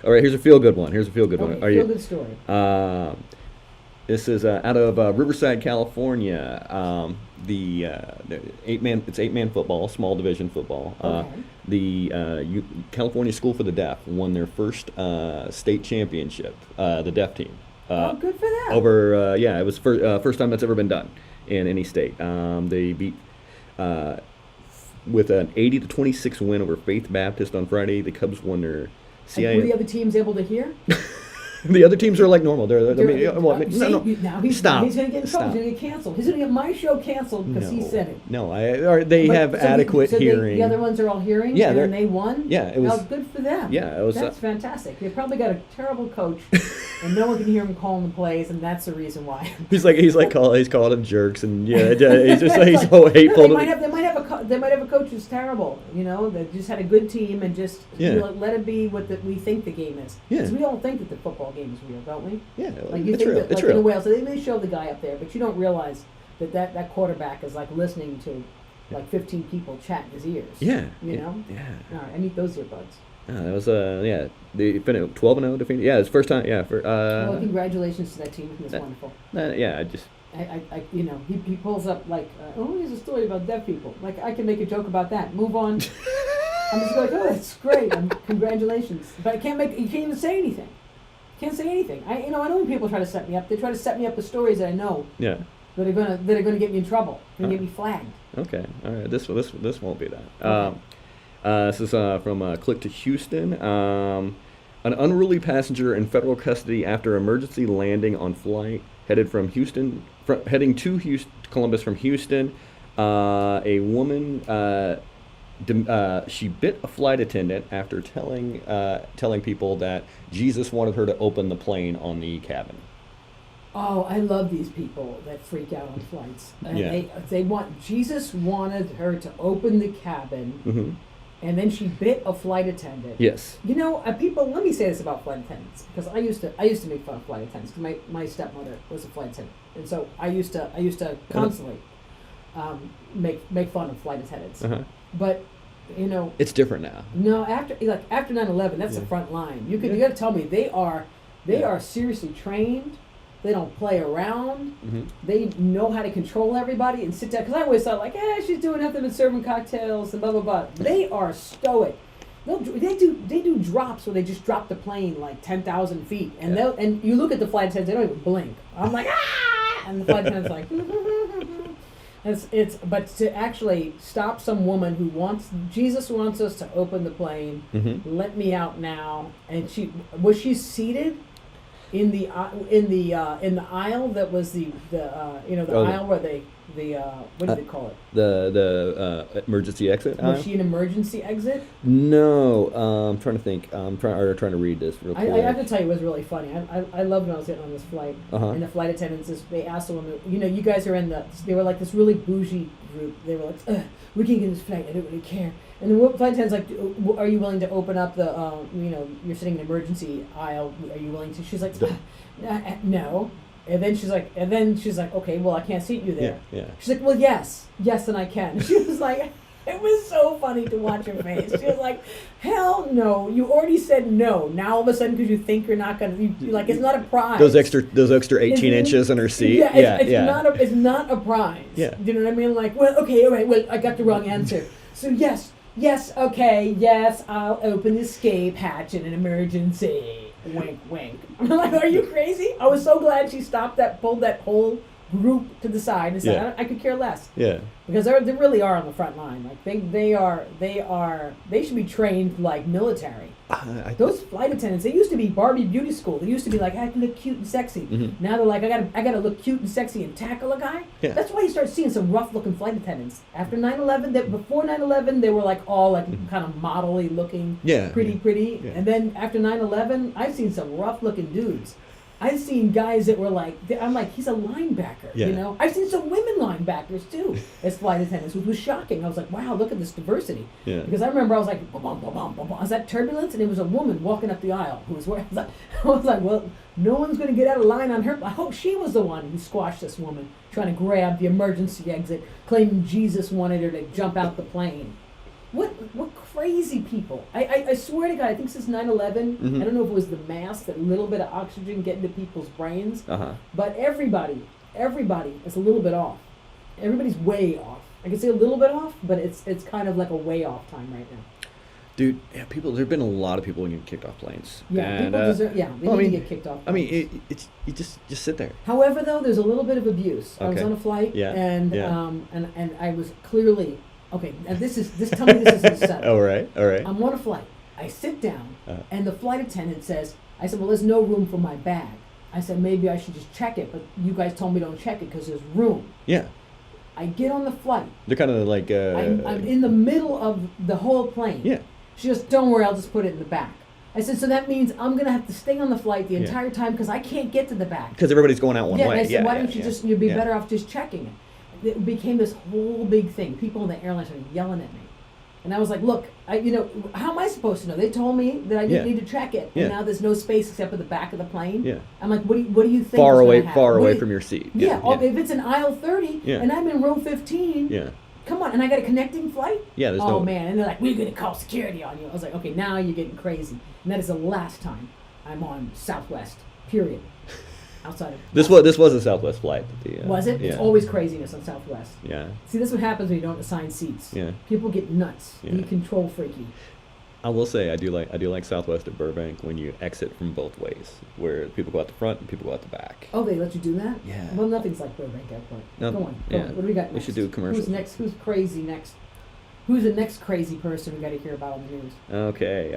All right, here's a feel-good one. One. Feel-good story. This is out of Riverside, California. It's 8-man football, small division football. The California School for the Deaf won their first state championship. The deaf team. Good for them. It was first time that's ever been done in any state. They beat with an 80-26 win over Faith Baptist on Friday. The Cubs won their CIA. Were the other teams able to hear? The other teams are like normal. Now he's stop. He's going to get in trouble. He's going to get canceled. He's going to get my show canceled because he said it. No, they have adequate hearing. The other ones are all hearing. Yeah, and they won. Yeah, it was good for them. Yeah, it was. That's fantastic. They probably got a terrible coach, and no one can hear him calling the plays, and that's the reason why. he's calling them jerks, and he's just he's so hateful. They might have a coach who's terrible. That just had a good team and just let it be what we think the game is. Because we all think that the football game is real, don't we? Yeah, like you think that, like in a whale. So they may show the guy up there, but you don't realize that quarterback is like listening to like 15 people chat in his ears. Yeah. Yeah. All right, I need those earbuds. That was they finished 12-0 defeated. Yeah, it's first time. Yeah, well, congratulations to that team. It's wonderful. He pulls up like, here's a story about deaf people. Like I can make a joke about that. Move on. I'm just like, that's great. Congratulations. But you can't even say anything. Can't say anything. I know when people try to set me up, they try to set me up with stories that I know. Yeah. That are gonna get me in trouble. And get me flagged. Okay. All right. This won't be that. Okay. This is from Click to Houston. An unruly passenger in federal custody after emergency landing on flight heading to Columbus from Houston. A woman she bit a flight attendant after telling people that Jesus wanted her to open the plane on the cabin. Oh, I love these people that freak out on flights. And Yeah. Jesus wanted her to open the cabin, Mm-hmm. and then she bit a flight attendant. Yes. You know, people. Let me say this about flight attendants, because I used to make fun of flight attendants. 'Cause my stepmother was a flight attendant, and so I used to constantly make fun of flight attendants. Uh-huh. But you know, It's different now. no, after 9/11, that's the Yeah. front line. You Yeah. got to tell me they are Yeah. seriously trained. They don't play around. Mm-hmm. They know how to control everybody and sit down. Because I always thought, like, she's doing nothing but serving cocktails and blah, blah, blah. They are stoic. They do drops where they just drop the plane like 10,000 feet. And Yeah. and you look at the flight attendants, they don't even blink. I'm like, ah! And the flight attendant's like, but to actually stop some woman who Jesus wants us to open the plane, Mm-hmm. let me out now. And was she seated in the aisle that was the aisle where what do they call it? The emergency exit. Was she an emergency exit? No, I'm trying to think. I'm trying to read this real quick. I have to tell you, it was really funny. I loved when I was getting on this flight, Uh-huh. and the flight attendants, they asked the woman, you guys are they were like this really bougie group. They were like, we can get in this flight. I don't really care. And the flight attendant's like, are you willing to open up the, you're sitting in an emergency aisle. Are you willing to? She's like, no. And then she's like, okay, well, I can't seat you there. Yeah. She's like, well, yes, and I can. She was like, it was so funny to watch her face. She was like, hell no, you already said no. Now all of a sudden, because you think you're not gonna, you're like, it's not a prize. Those extra 18 inches in her seat. It's not a prize. Yeah. Do you know what I mean? Like, well, okay, all right, well, I got the wrong answer. So yes, okay, yes, I'll open the escape hatch in an emergency. Wink, wink. I'm like, are you crazy? I was so glad she pulled that whole group to the side and said, Yeah. I could care less. Yeah. Because they really are on the front line. Like they should be trained like military. Those flight attendants, they used to be Barbie beauty school. They used to be like, I can look cute and sexy. Mm-hmm. Now they're like, I gotta look cute and sexy and tackle a guy. Yeah. That's why you start seeing some rough looking flight attendants. After 9/11, before 9/11, they were like all like kind of modelly looking, Yeah. pretty. Yeah. And then after 9/11, I've seen some rough looking dudes. I've seen guys that were like, I'm like, he's a linebacker, Yeah. you know? I've seen some women linebackers too as flight attendants, which was shocking. I was like, wow, look at this diversity. Yeah. Because I remember I was like, ba-bum, ba-bum, ba-bum. I was at turbulence, and it was a woman walking up the aisle who was wearing, I was like, well, no one's going to get out of line on her. I hope she was the one who squashed this woman, trying to grab the emergency exit, claiming Jesus wanted her to jump out the plane. What crazy people. I swear to God, I think since 9/11, Mhm. I don't know if it was the mask, that little bit of oxygen getting to people's brains, Uh-huh. but everybody is a little bit off. Everybody's way off. I could say a little bit off, but it's kind of like a way off time right now. Dude, yeah, there've been a lot of people getting kicked off planes. Yeah, And, people deserve. Yeah, they well, need I to mean- get kicked off. I mean, it's you just sit there. However, though, there's a little bit of abuse. I was Okay. on a flight, Yeah, and yeah. And I was clearly okay. Now tell me this isn't a setup. All right. I'm on a flight. I sit down, Uh-huh. and the flight attendant says, I said, well, there's no room for my bag. I said, maybe I should just check it, but you guys told me don't check it because there's room. Yeah. I get on the flight. They're kind of like. I'm in the middle of the whole plane. Yeah. She goes, don't worry, I'll just put it in the back. I said, so that means I'm going to have to stay on the flight the Yeah. entire time because I can't get to the back. Because everybody's going out one Yeah, way. and I said, why yeah, don't you yeah, you'd be yeah. better off just checking it. It became this whole big thing. People in the airline started yelling at me. And I was like, look, how am I supposed to know? They told me that I didn't Yeah. need to check it. Yeah. And now there's no space except for the back of the plane. Yeah. I'm like, what do you think Far is away, gonna happen? far What away do you- from your seat. Yeah, Yeah. if it's in aisle 30 Yeah. and I'm in row 15, Yeah. come on, and I got a connecting flight? Yeah. There's Oh no. man, and they're like, we're going to call security on you. I was like, okay, now you're getting crazy. And that is the last time I'm on Southwest, period. Outside of This was a Southwest flight. Was it? Yeah. It's always craziness on Southwest. Yeah. See, this is what happens when you don't assign seats. Yeah. People get nuts. Yeah. Be control freaky. I will say I do like Southwest at Burbank when you exit from both ways, where people go out the front and people go out the back. Oh, they let you do that? Yeah. Well, nothing's like Burbank Airport. No, Go on. yeah. What do we got next? We should do a commercial. Who's next? Who's crazy next? Who's the next crazy person we got to hear about on the news? Okay.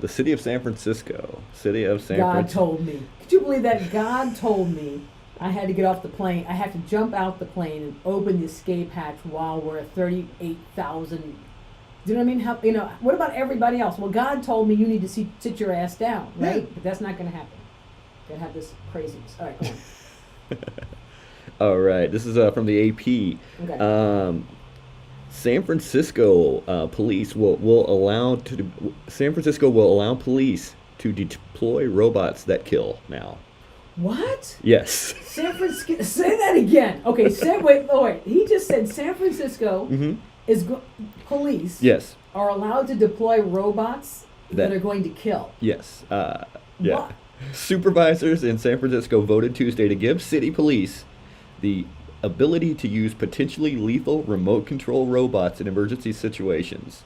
The city of San Francisco. City of San God Francisco. told me. Could you believe that? God told me I had to get off the plane. I had to jump out the plane and open the escape hatch while we're at 38,000 Do you know what I mean? How, what about everybody else? Well, God told me you need to sit your ass down, right? Yeah. But that's not going to happen. Gonna have this craziness. All right, go on. All right, this is from the AP. Okay. San Francisco police will allow San Francisco will allow police to deploy robots that kill now. What? Yes. San Francisco. Say that again. Okay. Wait. He just said San Francisco is police. Yes. Are allowed to deploy robots that are going to kill. Yes. Yeah. What? Supervisors in San Francisco voted Tuesday to give city police the ability to use potentially lethal remote control robots in emergency situations,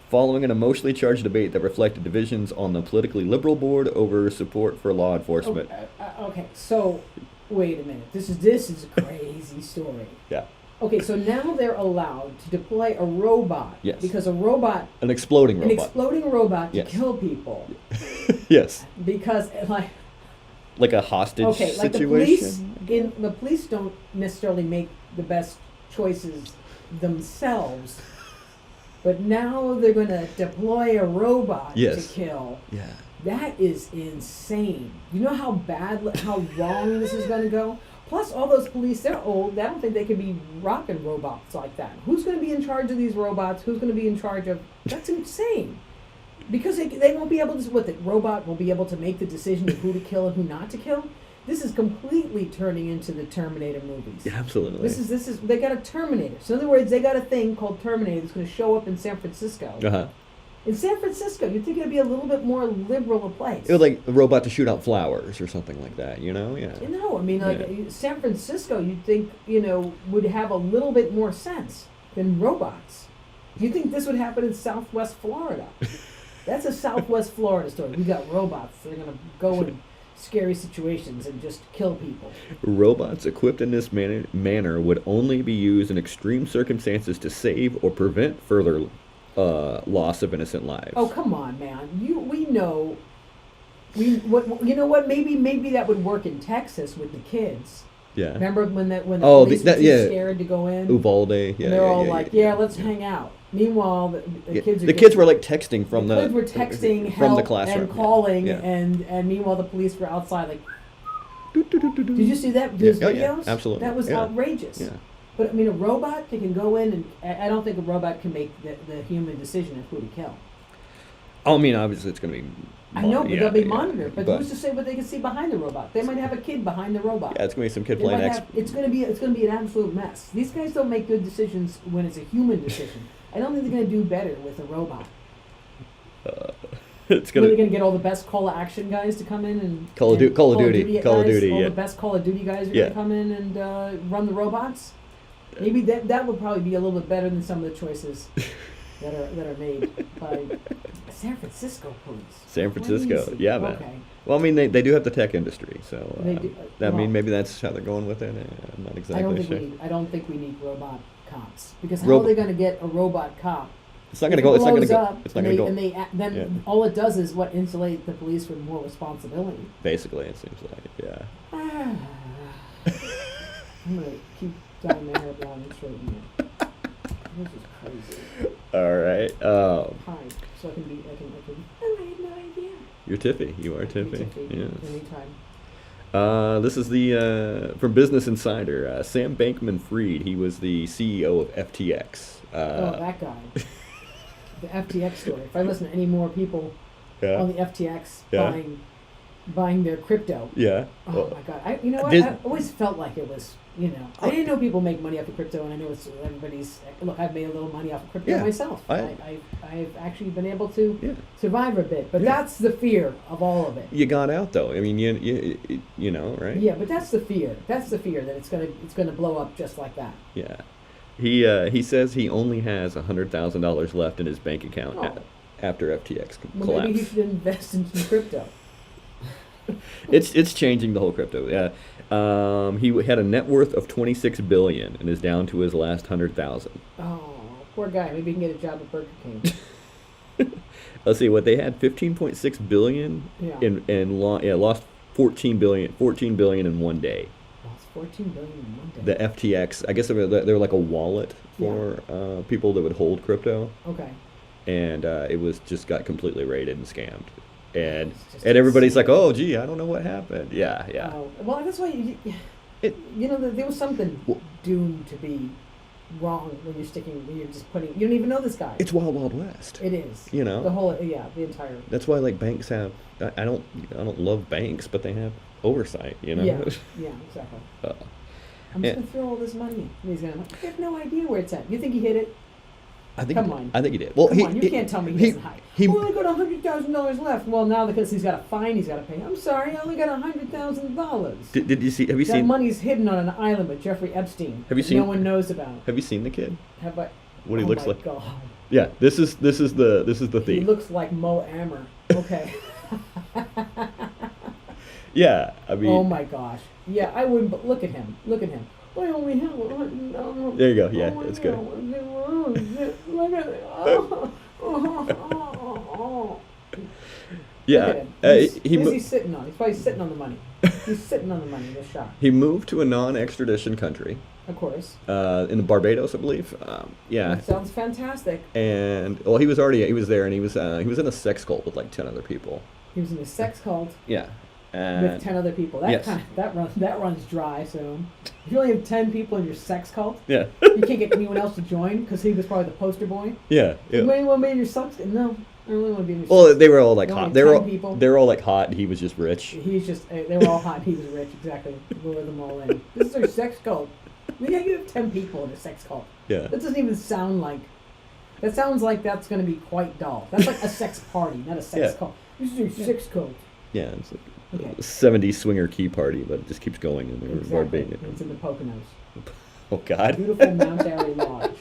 following an emotionally charged debate that reflected divisions on the politically liberal board over support for law enforcement. Okay, so wait a minute. This is a crazy story. Yeah. Okay, so now they're allowed to deploy a robot. Yes. Because an exploding robot to Yes. kill people. Yes. Because Like a hostage situation. The police don't necessarily make the best choices themselves, but now they're going to deploy a robot to kill. Yeah. That is insane. You know how wrong this is going to go? Plus, all those police, they're old. I don't think they can be rocking robots like that. Who's going to be in charge of these robots? Who's going to be in charge of... That's insane. Because they won't be able to... the robot won't be able to make the decision of who to kill and who not to kill? This is completely turning into the Terminator movies. Yeah, absolutely. This is they got a Terminator. So in other words, they got a thing called Terminator that's going to show up in San Francisco. Uh-huh. In San Francisco, you'd think it'd be a little bit more liberal a place. It was like a robot to shoot out flowers or something like that, Yeah. I mean, San Francisco, you'd think, would have a little bit more sense than robots. You'd think this would happen in Southwest Florida. That's a Southwest Florida story. We got robots that are going to go in scary situations and just kill people. Robots equipped in this manner would only be used in extreme circumstances to save or prevent further loss of innocent lives. Oh, come on, man. We know. You know what? Maybe that would work in Texas with the kids. Yeah. Remember when the police were too scared to go in? Uvalde. Yeah. And they're all let's hang out. Meanwhile, the kids were like texting from kids were texting from the help classroom and calling, Yeah. and meanwhile the police were outside like. Did you see that? Those videos? Yeah, absolutely. That was outrageous. Yeah. But I mean, a robot that can go in and I don't think a robot can make the human decision of who to kill. I mean, obviously it's going to be. I know, but they'll be monitored. But who's to say what they can see behind the robot? They might have a kid behind the robot. Yeah, it's going to be some kid playing X. It's going to be an absolute mess. These guys don't make good decisions when it's a human decision. I don't think they're going to do better with a robot. It's They're going to get all the best Call of Action guys to come in and Call of Duty. All the best Call of Duty guys are going to come in and run the robots. Maybe that would probably be a little bit better than some of the choices that are made by San Francisco police. San Francisco, Crazy. Yeah, man. Okay. Well, I mean, they do have the tech industry, so They do, I mean, maybe that's how they're going with it. I'm not exactly sure. I don't think we need robot cops because how are they going to get a robot cop? It's not going to go. It's not going to go. It's not going to go. And then all it does is insulate the police from more responsibility. Basically, it seems like, yeah. I'm going to keep telling my hair blonde and straight here. This is crazy. All right. Hi. So I can. Oh, I had no idea. You're Tiffy. You are Tiffy. Yes. Anytime. This is the from Business Insider. Sam Bankman-Fried. He was the CEO of FTX. That guy. The FTX story. If I listen to any more people on the FTX buying their crypto. Yeah. Oh my God. I always felt like it was. I didn't know people make money off of crypto, and I know it's everybody's. Look, I've made a little money off of crypto myself. I've actually been able to survive a bit, but that's the fear of all of it. You got out though. I mean, you know, right? Yeah, but that's the fear. That's the fear that it's gonna blow up just like that. Yeah. He says he only has $100,000 left in his bank account after FTX collapsed. Well, maybe he should invest in some crypto. It's changing the whole crypto. Yeah. He had a net worth of $26 billion and is down to his last 100,000. Oh, poor guy. Maybe he can get a job at Burger King. Let's see what they had. 15.6 billion and lost 14 billion in one day. Lost 14 billion in one The day. FTX, I guess they're like a wallet for people that would hold crypto, Okay. and it was just got completely raided and scammed, and It's just everybody's like, insane. oh, gee, I don't know what happened. Yeah, yeah. Oh, well, that's why It there was something Well- doomed to be wrong when you're just putting. You don't even know this guy. it's wild, wild west. It is. You know? The whole, the entire. That's why like banks have. I don't love banks, but they have oversight. You know. Yeah, yeah, exactly. Uh, I'm just Yeah. gonna throw all this money. And he's gonna. I have no idea where it's at. You think he hit it? I think. Come on. I think he did. Well, Come on, you can't tell me he doesn't hide. he- Well, I got $100,000 left. Well, now because he's got a fine, he's got to pay. I'm sorry, I only got $100,000. Did you see? Have you That seen? money's hidden on an island with Jeffrey Epstein. Have you that seen- No one knows about. Have you seen the kid? Have I? What he Oh looks my like? God. Yeah. This is the He thief. looks like Mo Amer. Okay. Yeah. I mean. Oh my gosh. Yeah, I wouldn't. But look at him. Look at him. I only have $100. There you go. Yeah, Oh, that's good. Look at it. Oh. Yeah. Look at him. He Who's he sitting on? He's probably sitting on the money. He's sitting on the money in this shot. he moved to a non-extradition country, Of course. in Barbados, I believe. Yeah. That sounds fantastic. And well, he was there, and he was in a sex cult with like 10 other people. He was in a sex cult Yeah. with And 10 other people. That yes. that runs dry soon. If you only have 10 people in your sex cult, yeah. you can't get anyone else to join because he was probably the poster boy. Yeah. You Yeah. really want to be in your sex? No, I really want to be in your Well, sex. they were all like Only hot. 10 people. They were all like hot, and he was just rich. He's just, they were all hot. He was rich, exactly. Lure them all in. This is their sex cult. Yeah, you have 10 people in a sex cult. Yeah. That doesn't even sound like, that sounds like that's going to be quite dull. That's like a sex party, not a sex Yeah. cult. This is your sex cult. Yeah. It's like Okay. a 70s swinger key party, but it just keeps going, and they were Exactly. Barbados. It's in the Poconos. Oh God. Beautiful Mount Airy Lodge.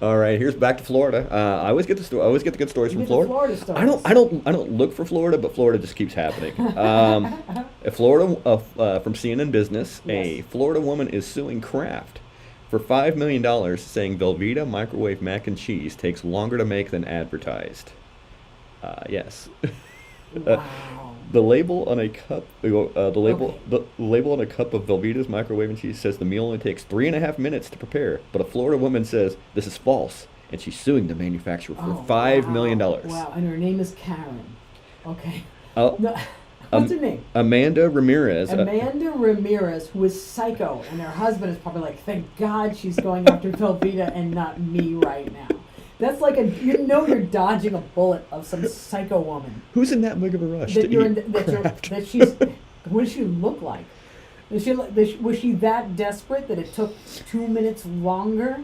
All right, here's back to Florida. I always get the good stories You from get the Florida. Florida stories. I don't look for Florida, but Florida just keeps happening. From CNN Business, a Yes. Florida woman is suing Kraft for $5 million, saying Velveeta microwave mac and cheese takes longer to make than advertised. Yes. Wow. The label on a cup, Okay. the label on a cup of Velveeta's microwave and cheese says the meal only takes 3.5 minutes to prepare. But a Florida woman says this is false, and she's suing the manufacturer for $5 million. Wow, and her name is Karen. Okay. Oh, No, what's her name? Amanda Ramirez. Amanda Ramirez, who is psycho, and her husband is probably like, thank God she's going after Velveeta and not me right now. That's like you're dodging a bullet of some psycho woman. Who's in that big of a rush That to you're eat in, that you're, Kraft? that she's. What does she look like? Was she that desperate that it took 2 minutes longer?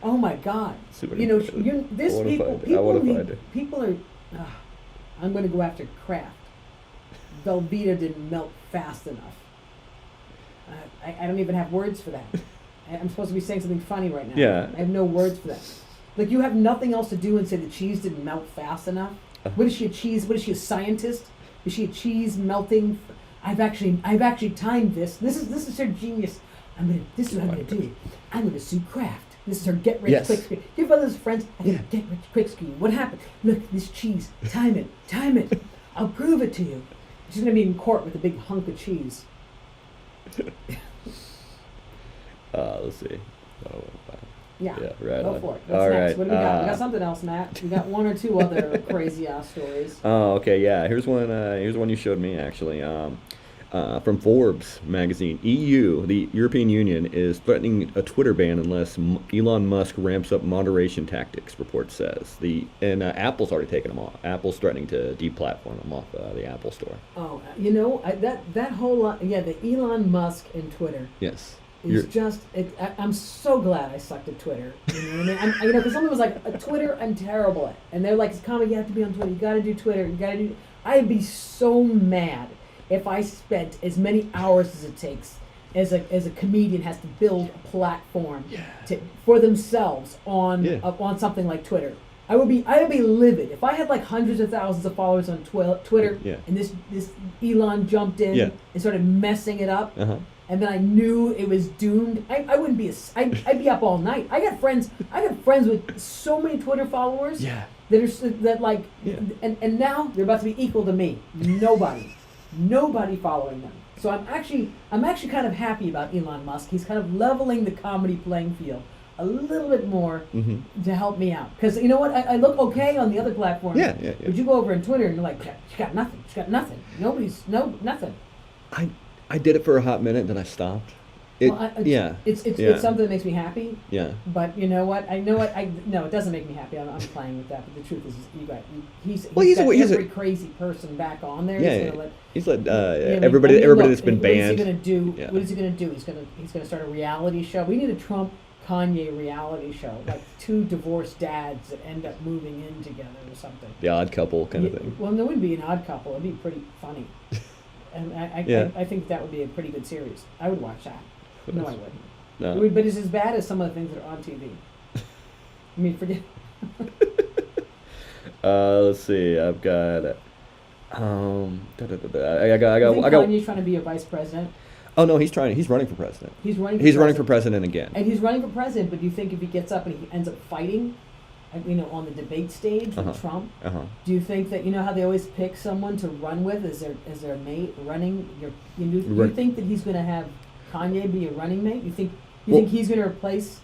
Oh my God! See what You I know, can- this I wanna people, find it. I people wanna need, find it. people are. I'm going to go after Kraft. Velveeta didn't melt fast enough. I don't even have words for that. I'm supposed to be saying something funny right now. Yeah. I have no words for that. Like you have nothing else to do and say the cheese didn't melt fast enough. What is she What is she, a scientist? Is she a cheese melting? I've actually timed this. This is her genius. This is what I'm gonna do. I'm gonna sue Kraft. This is her get rich Yes. quick scheme. Give others friends. I got Yeah. a get rich quick scheme. What happened? Look, this cheese. Time it. I'll prove it to you. She's gonna be in court with a big hunk of cheese. Let's see. Oh, Yeah. Yeah, right Go on. for it. What's All next? right, What do we got? We uh, got something else, Matt. We got one or two other crazy ass stories. Oh, okay, yeah. Here's one. Here's one you showed me actually. From Forbes magazine, EU, the European Union, is threatening a Twitter ban unless Elon Musk ramps up moderation tactics. Report says Apple's already taken them off. Apple's threatening to deplatform them off the Apple Store. Oh, that whole the Elon Musk and Twitter Yes. is just. I'm so glad I sucked at Twitter. You know what I mean? Because someone was like, Twitter, I'm terrible at, and they're like, it's common. You have to be on Twitter. You got to do Twitter. You got to do. I'd be so mad if I spent as many hours as it takes as a comedian has to build a platform for themselves on something like Twitter. I would be livid if I had like hundreds of thousands of followers on Twitter and this Elon jumped in and started messing it up. And then I knew it was doomed. I wouldn't be I'd be up all night. I got friends with so many Twitter followers and now they're about to be equal to me. Nobody following them. So I'm actually kind of happy about Elon Musk. He's kind of leveling the comedy playing field a little bit more to help me out. Because you know what, I look okay on the other platforms. Yeah. But you go over on Twitter and you're like, she got nothing. Nothing. Nothing. I did it for a hot minute, then I stopped. It's something that makes me happy. Yeah. But you know what? No, it doesn't make me happy. I'm playing with that. But the truth is, he's got every crazy person back on there. Yeah. He's let everybody that's been banned. What is he gonna do? Yeah. What is he gonna do? He's gonna start a reality show. We need a Trump Kanye reality show, like two divorced dads that end up moving in together or something. The Odd Couple kind of thing. Well, there wouldn't be an Odd Couple. It'd be pretty funny. And I think that would be a pretty good series. I would watch that. No, I wouldn't. No. But it's as bad as some of the things that are on TV. I mean, forget. Let's see. I've got. I got. Kanye's trying to be a vice president. Oh no, he's running for president. He's running for president again. And he's running for president. But do you think if he gets up and he ends up fighting, on the debate stage with Trump, do you think that how they always pick someone to run with as their mate running? Do you think that he's going to have Kanye be a running mate? You think he's going to replace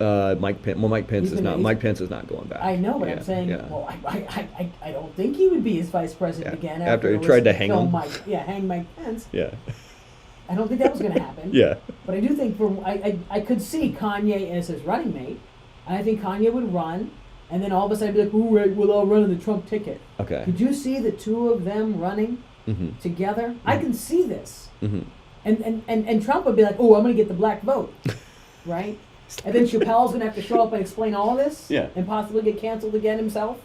Mike Pence? Well, Mike Pence is not. Mike Pence is not going back. I know, but I'm saying, well, I don't think he would be his vice president again after he tried to hang him. Hang Mike Pence. Yeah. I don't think that was going to happen. Yeah. But I do think I could see Kanye as his running mate, and I think Kanye would run, and then all of a sudden I'd be like, "Ooh, right, we'll all run on the Trump ticket." Okay. Could you see the two of them running together? I can see this. And Trump would be like, "Oh, I'm going to get the black vote," right? And then Chappelle's going to have to show up and explain all of this, and possibly get canceled again himself.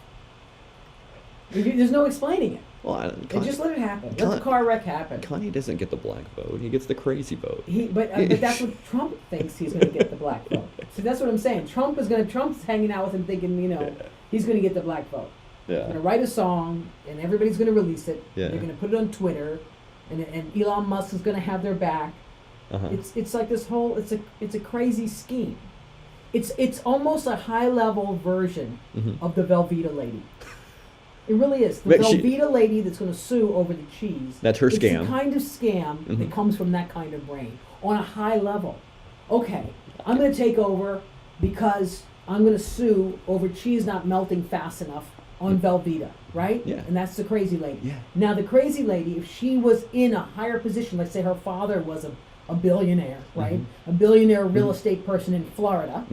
There's no explaining it. Well, just let it happen. Let the car wreck happen. Kanye doesn't get the black vote. He gets the crazy vote. But that's what Trump thinks he's going to get the black vote. So that's what I'm saying. Trump's hanging out with him thinking, he's going to get the black vote. Yeah. He's going to write a song, and everybody's going to release it. Yeah. They're going to put it on Twitter, and Elon Musk is going to have their back. It's like this whole it's a crazy scheme. It's almost a high level version of the Velveeta lady. It really is. The Velveeta lady that's going to sue over the cheese. That's her scam. It's the kind of scam that comes from that kind of brain on a high level. Okay, I'm going to take over because I'm going to sue over cheese not melting fast enough on Velveeta, right? Yeah. And that's the crazy lady. Yeah. Now, the crazy lady, if she was in a higher position, let's say her father was a billionaire, right? A billionaire real estate person in Florida.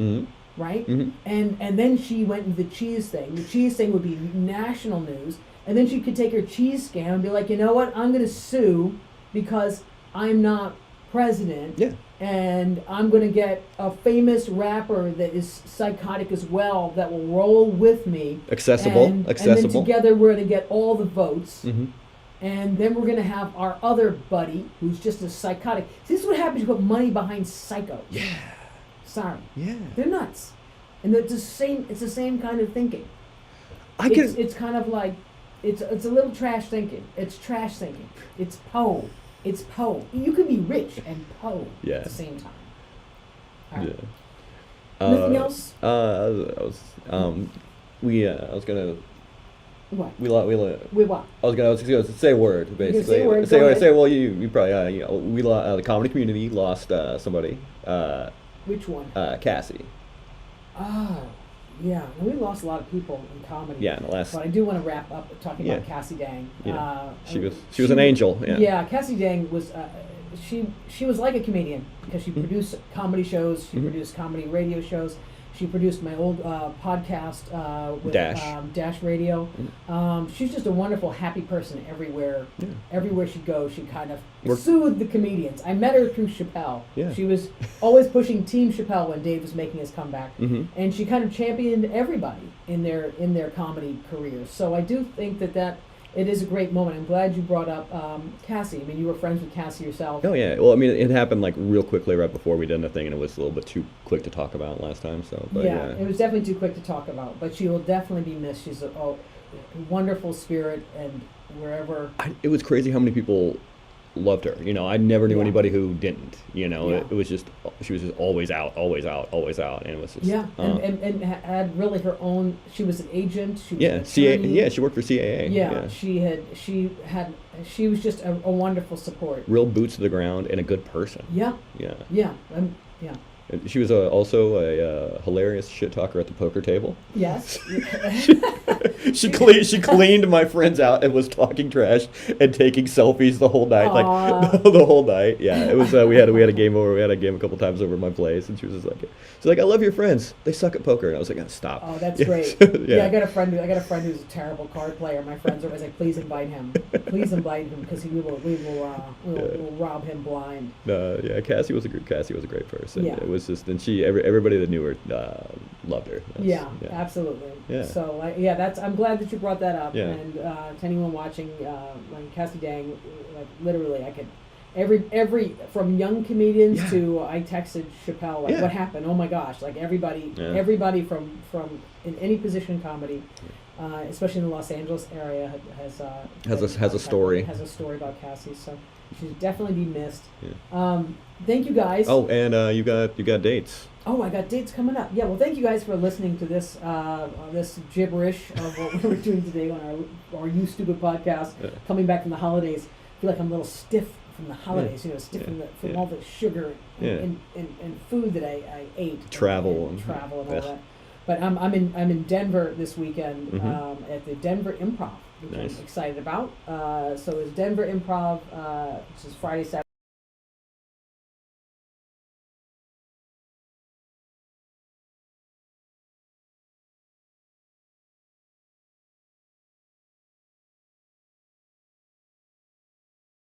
Right? And then she went into the cheese thing. The cheese thing would be national news. And then she could take her cheese scam and be like, you know what? I'm going to sue because I'm not president. Yeah. And I'm going to get a famous rapper that is psychotic as well that will roll with me. Accessible. And then together we're going to get all the votes. And then we're going to have our other buddy who's just as psychotic. See, this is what happens. You put money behind psychos. Yeah. Sorry. Yeah. They're nuts. And it's the same kind of thinking. It's kind of like it's a little trash thinking. It's trash thinking. It's Poe. It's Poe. You can be rich and Poe at the same time. All right. Yeah. Anything else? I was gonna. What? We what? I was gonna say a word basically. Say a word. Say well you probably we the comedy community lost somebody. Which one? Cassie. Oh, yeah. We lost a lot of people in comedy. Yeah, in the last. But I do want to wrap up talking about Cassie Dang. Yeah. She was an angel. Yeah. Yeah, Cassie Dang was she was like a comedian because she produced comedy shows. She produced comedy radio shows. She produced my old podcast with Dash Radio. She's just a wonderful, happy person everywhere. Yeah. Everywhere she goes, she kind of soothed the comedians. I met her through Chappelle. Yeah. She was always pushing Team Chappelle when Dave was making his comeback, and she kind of championed everybody in their comedy careers. So I do think that it is a great moment. I'm glad you brought up Cassie. I mean, you were friends with Cassie yourself. Oh, yeah. Well, I mean, it happened like real quickly right before we did the thing, and it was a little bit too quick to talk about last time. So, but yeah, it was definitely too quick to talk about. But she will definitely be missed. She's a wonderful spirit, and wherever. It was crazy how many people loved her. I never knew anybody who didn't. It was just she was just always out, and it was just and had really her own. She was an agent. She was CAA. Yeah, she worked for CAA. Yeah, she had she was just a wonderful support. Real boots to the ground and a good person. Yeah. Yeah. Yeah. Yeah. And she was also a hilarious shit talker at the poker table. Yes. She cleaned my friends out and was talking trash and taking selfies the whole night, Aw. like the whole night. Yeah, it was. We had a game over. We had a game a couple times over at my place, and she was just like, she's like, I love your friends. They suck at poker, and I was like, oh, stop. Oh, that's Yeah, great. yeah. Yeah, I got a friend who's a terrible card player. My friends are always like, please invite him. Please invite him because we'll rob him blind. Yeah, Cassie was a great person. Yeah. It was just, and everybody that knew her loved her. Yeah, absolutely. Yeah. So I'm glad that you brought that up. Yeah. And to anyone watching, like Cassie Dang, like literally, I could every from young comedians to I texted Chappelle like, what happened? Oh my gosh! Like everybody from in any position in comedy, especially in the Los Angeles area, has a story. Has a story about Cassie. So she should definitely be missed. Yeah. Thank you guys. Oh, and you got dates. Oh, I got dates coming up. Yeah, well, thank you guys for listening to this this gibberish of what we were doing today on our You Stupid podcast. Yeah. Coming back from the holidays, I feel like I'm a little stiff from the holidays. You know, stiff from all the sugar and food that I ate. Travel and all that. But I'm in Denver this weekend at the Denver Improv, which I'm excited about. So it's Denver Improv, which is Friday, Saturday.